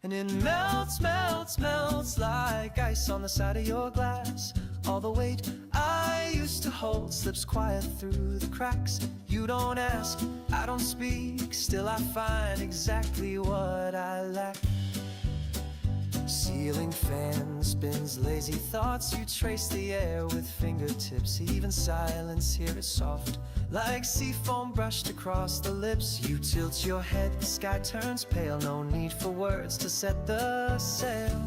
And it melts, melts, melts like ice on the side of your glass. All the weight I used to hold slips quiet through the cracks. You don't ask, I don't speak, still I find exactly what I lack. Ceiling fan spins lazy thoughts, you trace the air with fingertips. Even silence here is soft, like sea foam brushed across the lips. You tilt your head, the sky turns pale. No need for words to set the sail.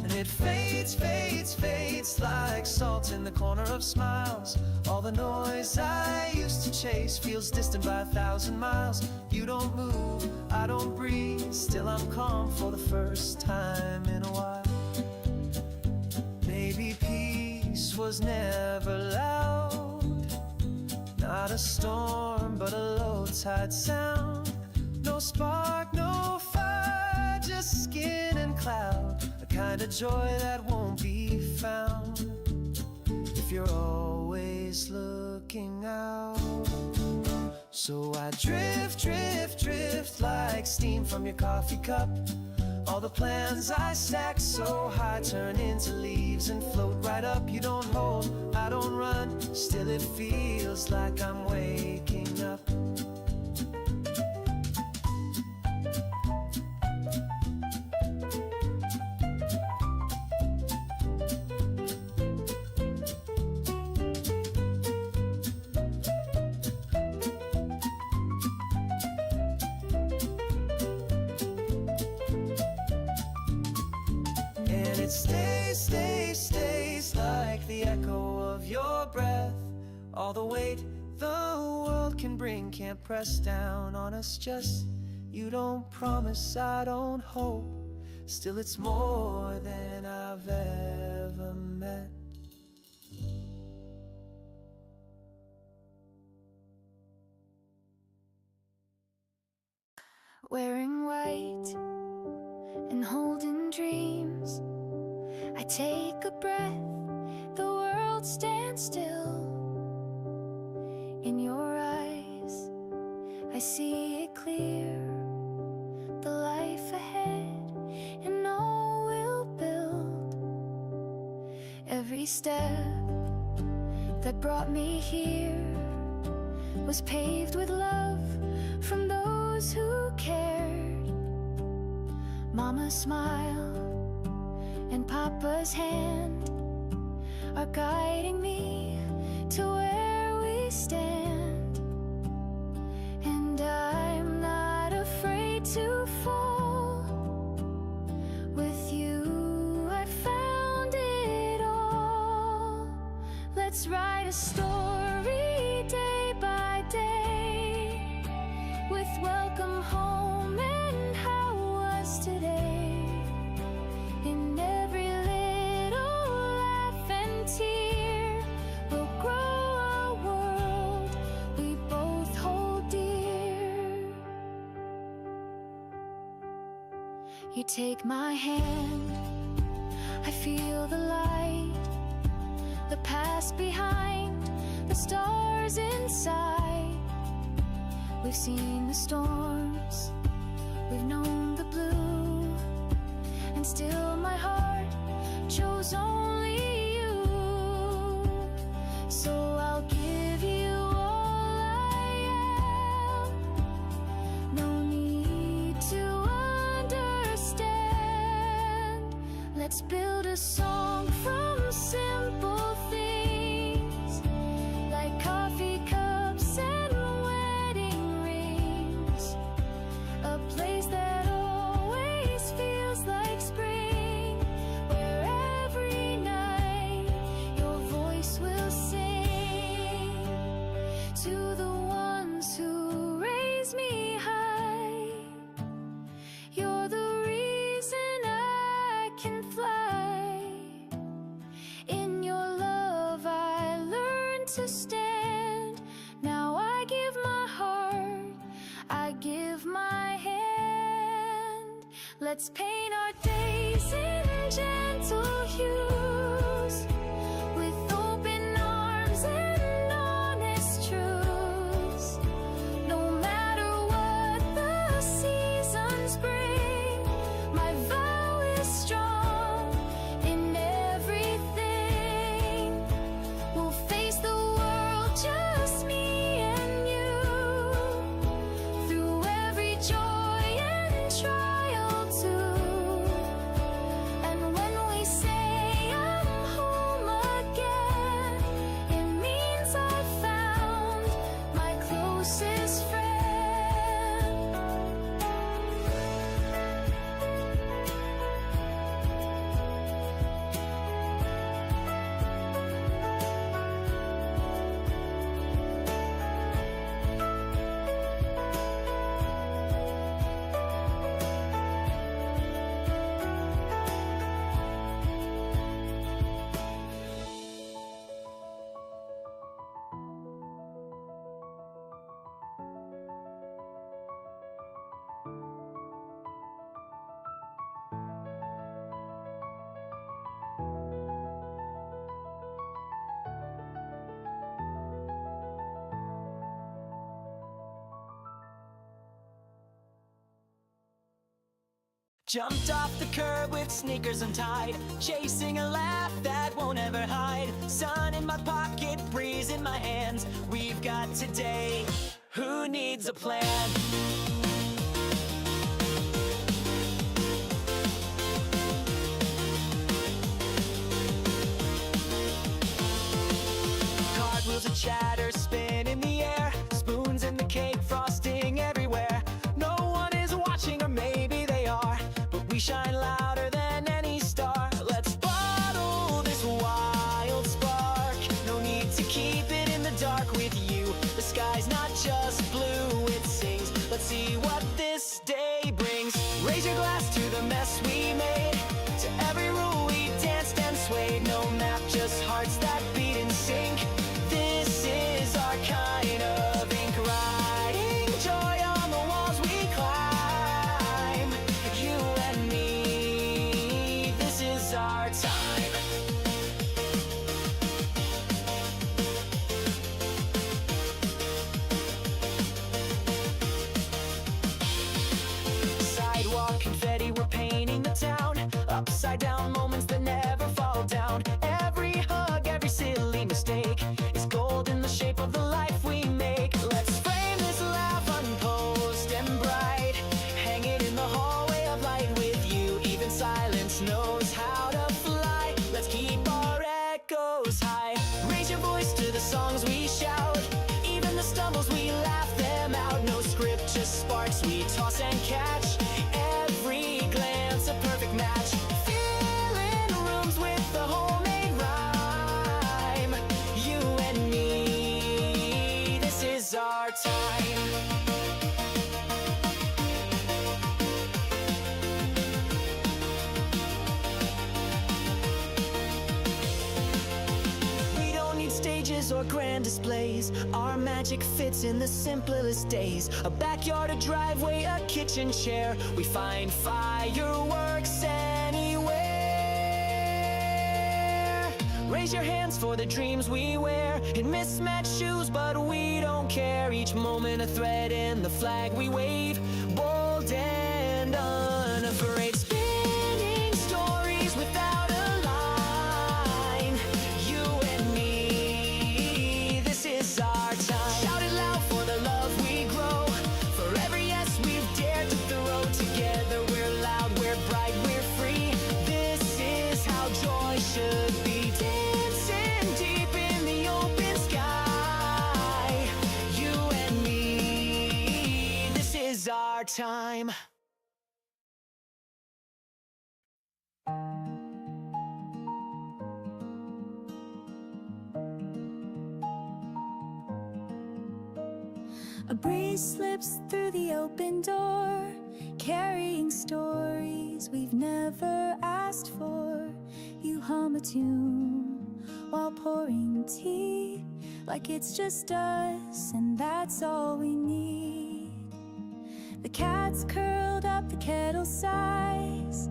And it fades, fades, fades like salt in the corner of smiles. All the noise I used to chase feels distant by 1,000 miles. You don't move, I don't breathe, still I'm calm for the first time in a while. Maybe peace was never loud, not a storm, but a low tide sound. No spark, no fire, just skin and cloud. A kind of joy that won't be found if you're always looking out. So I drift, drift, drift like steam from your coffee cup. All the plans I stack so high turn into leaves and float right up. You don't hold, I don't run, still it feels like I'm waking up. It stays, stays, stays like the echo of your breath. All the weight the world can bring can't press down on us. Just you don't promise, I don't hope. Still it's more than I've ever met. Wearing white and holding dreams, I take a breath, the world stands still. In your eyes, I see it clear, the life ahead and all we'll build. Every step that brought me here was paved with love from those who cared. Mama's smile and Papa's hand are guiding me to where we stand. And I'm not afraid to fall. With you I found it all. Let's write a story day by day, with welcome home and how was today. In every little laugh and tear, we'll grow a world we both hold dear. You take my hand, I feel the light, the past behind, the stars inside. We've seen the storms, we've known the blue, and still my heart chose only you. So I'll give you all I am. No need to understand. Let's build a song from simple things, like coffee cups and wedding rings. A place that always feels like spring, where every night your voice will sing. To the ones who raise me high, you're the reason I can fly. In your love I learned to stand. Now I give my heart, I give my hand. Let's paint our days in gentle hues, with open arms and honest truths. No matter what the seasons bring, my vow is strong in everything. We'll face the world, just me and you, through every joy and trial too. And when we say I'm home again, it means I've found my closest friend. Jumped off the curb with sneakers untied, chasing a laugh that won't ever hide. Sun in my pocket, breeze in my hands. We've got today. Who needs a plan? Cartwheels of chatter spin in the air, spoons in the cake, frosting everywhere. No one is watching, or maybe they are, but we shine louder than any star. Let's bottle this wild spark. No need to keep it in the dark with you. The sky's not just blue, it sings. Let's see what this day brings. Raise your glass to the mess we made, to every rule we danced and swayed. No map, just hearts that beat in sync. This is our kind of ink, writing joy on the walls we climb. You and me parties or grand displays. Our magic fits in the simplest days. A backyard, a driveway, a kitchen chair. We find fireworks anywhere. Raise your hands for the dreams we wear. In mismatched shoes, but we don't care. Each moment a thread in the flag we wave. Bold and unafraid. Spinning stories without a line. You and me, this is our time. Shout it loud for the love we grow. For every yes we've dared to throw. Together we're loud, we're bright, we're free. This is how joy should be. Dancing deep in the open sky. You and me, this is our time. A breeze slips through the open door, carrying stories we've never asked for. You hum a tune while pouring tea, like it's just us and that's all we need. The cat's curled up, the kettle sighs,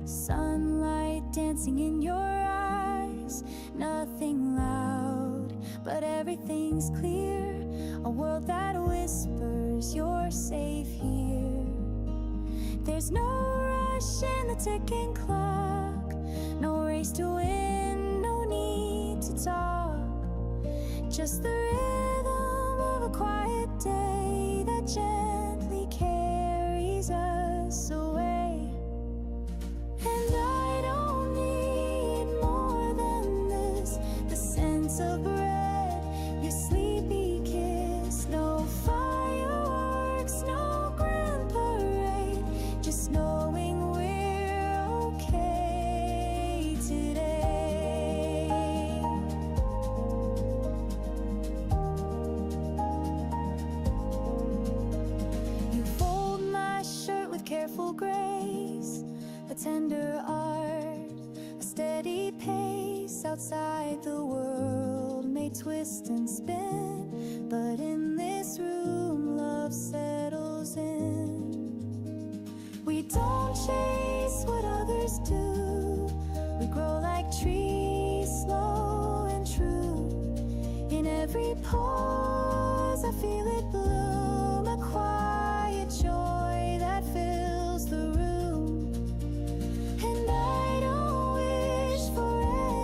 sunlight dancing in your eyes. Nothing loud, but everything's clear. A world that whispers you're safe here. There's no rush in the ticking clock, no race to win, no need to talk. Just the rhythm of a quiet day that gently carries us away. And I don't need more than this, the sense of bread, your sleepy kiss. No fireworks, no grand parade, just knowing we're okay today. You fold my shirt with careful grace, a tender art, a steady pace. Outside the world may twist and spin, but in this room love settles in. We don't chase what others do, we grow like trees, slow and true. In every pause I feel it bloom, a quiet joy that fills the room. And I don't wish for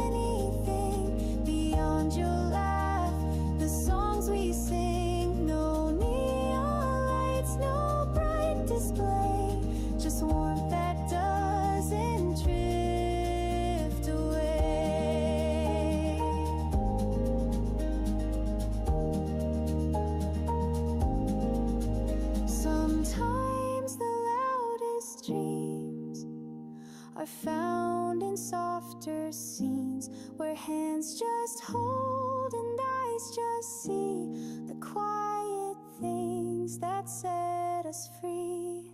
anything beyond your laugh, the songs we sing. No neon lights, no bright display, just warmth that doesn't drift away. Sometimes the loudest dreams are found in softer scenes, where hands just hold and eyes just see the quiet things that set us free.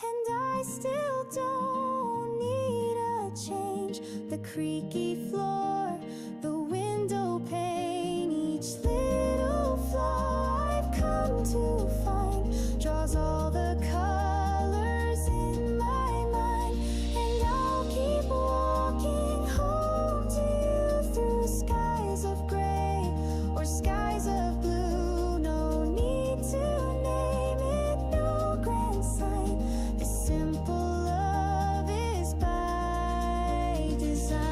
And I still don't need a change, the creaky floor, the window pane. Each little flaw I've come to find draws all the colors in my mind. And I'll keep walking home to you through skies of gray or skies of blue. No need to name it, no grand sign. This simple love is by design.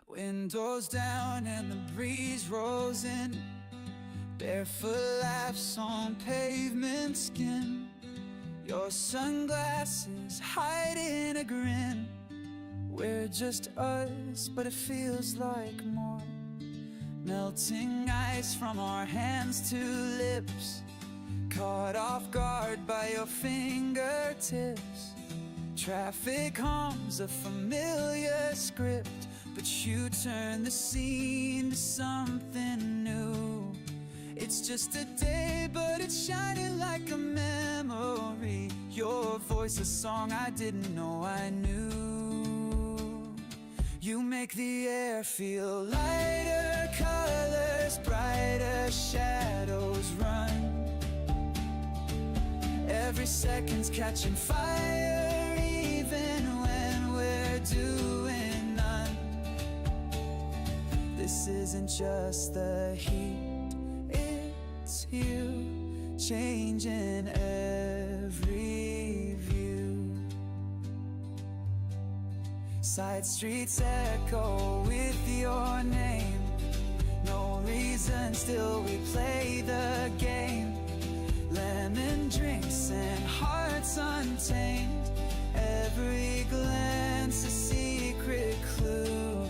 Windows down and the breeze rolls in, barefoot laughs on pavement skin. Your sunglasses hiding a grin. We're just us, but it feels like more. Melting ice from our hands to lips, caught off guard by your fingertips. Traffic hums a familiar script, but you turn the scene to something new. It's just a day, but it's shining like a memory. Your voice, a song I didn't know I knew. You make the air feel lighter, colors brighter, shadows run. Every second's catching fire, even when we're doing none. This isn't just the heat, it's you changing every view. Side streets echo with your name. No reason, still we play the game. Lemon drinks and hearts untamed. Every glance a secret clue.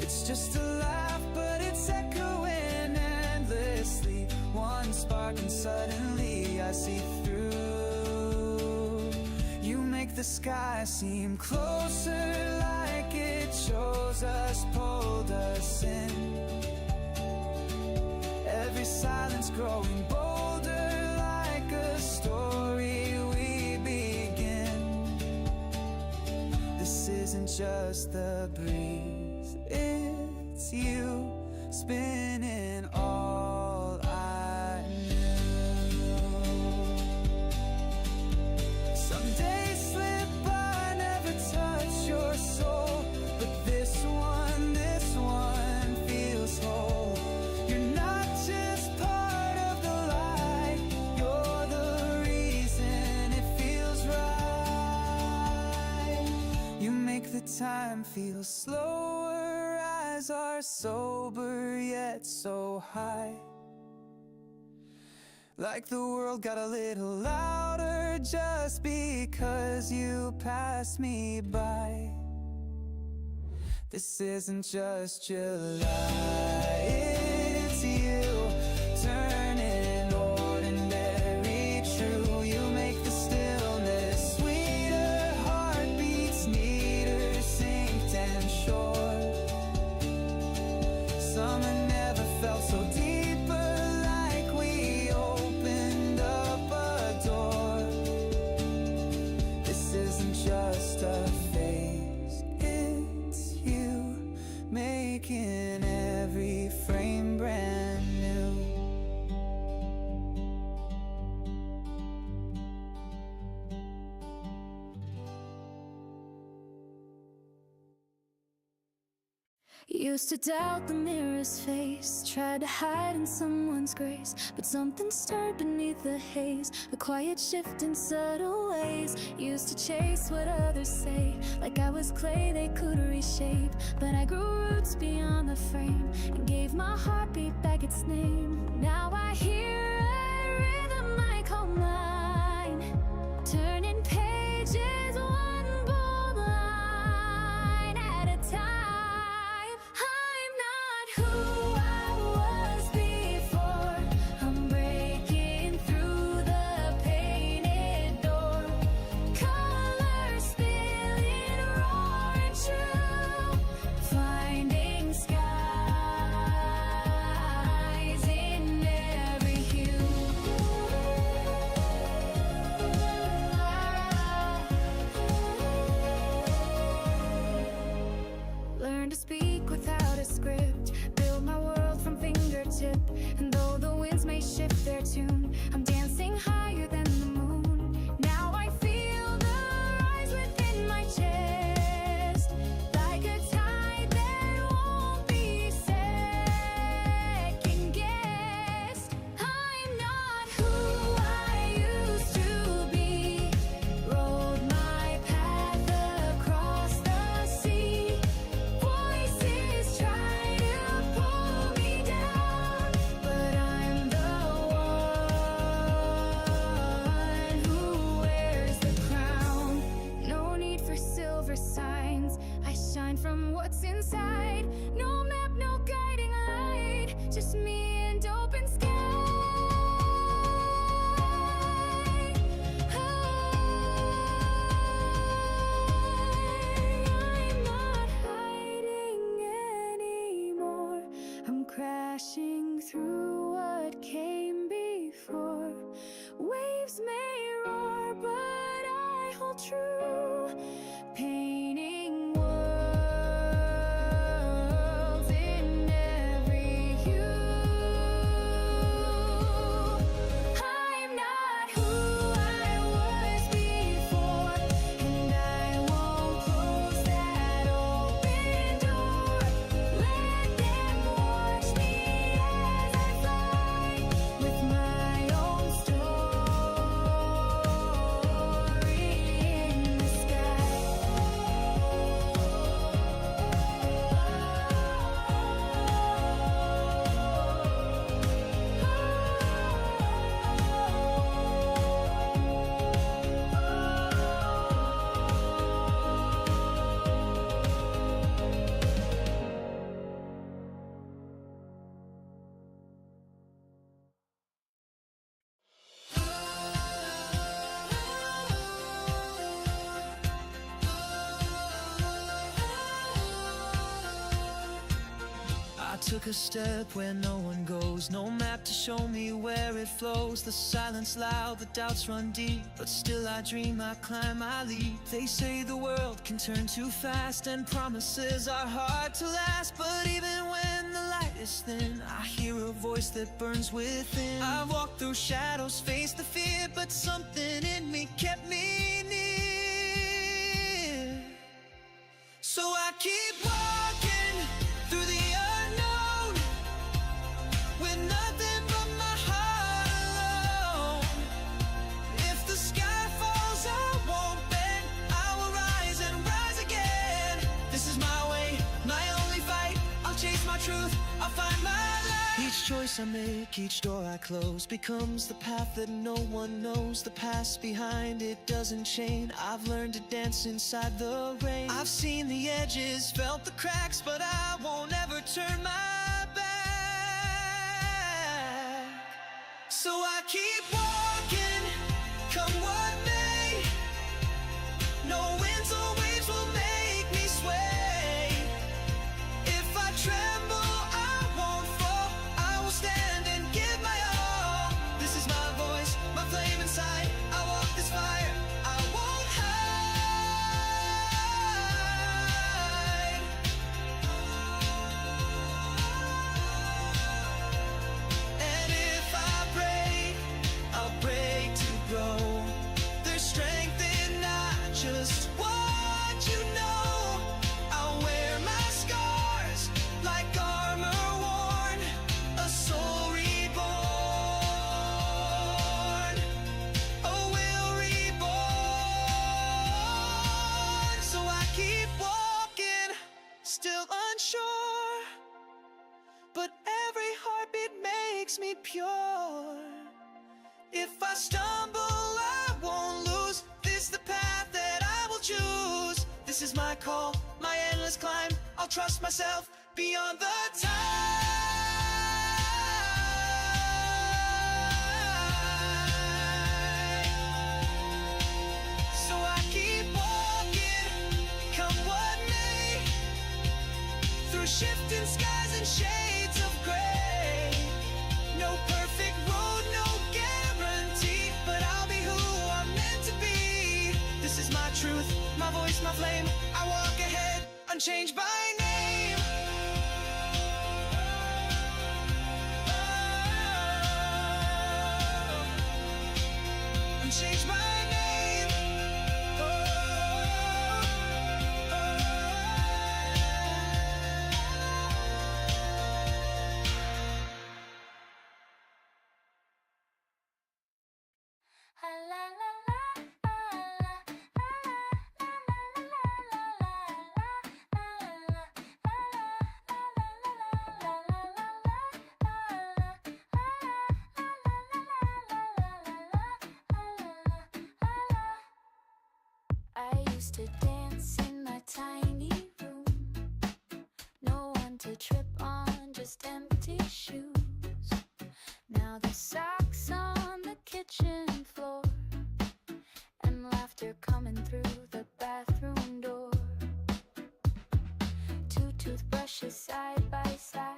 It's just a laugh, but it's echoing endlessly. One spark and suddenly I see through. You make the sky seem closer, like it chose us, pulled us in. Every silence growing bolder, like a story we begin. This isn't just the breeze, it's you spinning all I knew. Some days slip by, never touch your soul, but this one feels whole. You're not just part of the light, you're the reason it feels right. You make the time feel slower, eyes are sober yet so high. Like the world got a little louder just because you passed me by. This isn't just July, it's you turning ordinary true. You make the stillness sweeter, heartbeats neater, synced and sure. Summer never felt so deeper, like we opened up a door. This isn't just a phase, it's you making every frame brand new. Used to doubt the mirror's face, tried to hide in someone's grace, but something stirred beneath the haze, a quiet shift in subtle ways. Used to chase what others say, like I was clay they could reshape, but I grew roots beyond the frame and gave my heartbeat back its name. Now I hear a rhythm I call mine, turning pages one bold line at a time. Learn to speak without a script, build my world from fingertip, and though the winds may shift their tune, I'm dancing higher than the moon. Now I feel the rise within my chest, like a tide that won't be second guessed. I'm not who I used to be, rode my path across the sea. Voices try to pull me down, but I'm the one who wears the crown. No need for silver signs, I shine from what's inside. No map, no guiding light, just me and open sky. crashing through what came before. Waves may roar, but I hold true, painting worlds in every hue. I'm not who I was before, and I won't close that open door. Let them watch me as I fly with my own story in the sky. I took a step where no one goes, no map to show me where it flows. The silence loud, the doubts run deep, but still I dream, I climb, I leap. They say the world can turn too fast, and promises are hard to last. But even when the light is thin, I hear a voice that burns within. I've walked through shadows, faced the fear, but something in me kept me near. So I keep walking through the unknown, with nothing but my heart alone. If the sky falls, I won't bend, I will rise and rise again. This is my way, my only fight. I'll chase my truth, I'll find my light. Each choice I make, each door I close, becomes the path that no one knows. The past behind it doesn't chain, I've learned to dance inside the rain. I've seen the edges, felt the cracks, but I won't ever turn my back. So I keep walking, come what may. No winds or waves will make me sway. If I tremble, I won't fall, I will stand and give my all. This is my voice, my flame inside. I walk this fire, I won't hide. And if I break, I'll break to grow. There's strength in not just what you know. I'll wear my scars like armor worn, a soul reborn, a will reborn. So I keep walking, still unsure, but every heartbeat makes me pure. If I stumble, I won't lose. This the path that I will choose. This is my call, my endless climb. I'll trust myself beyond the time. So I keep walking, come what may, through shifting skies and shades of gray. No perfect road, no guarantee, but I'll be who I'm meant to be. This is my truth, my voice, my flame. I walk ahead, unchanged by name. Unchanged by name. I used to dance in my tiny room, no one to trip on, just empty shoes. Now the socks on the kitchen floor, and laughter coming through the bathroom door. Two toothbrushes side by side,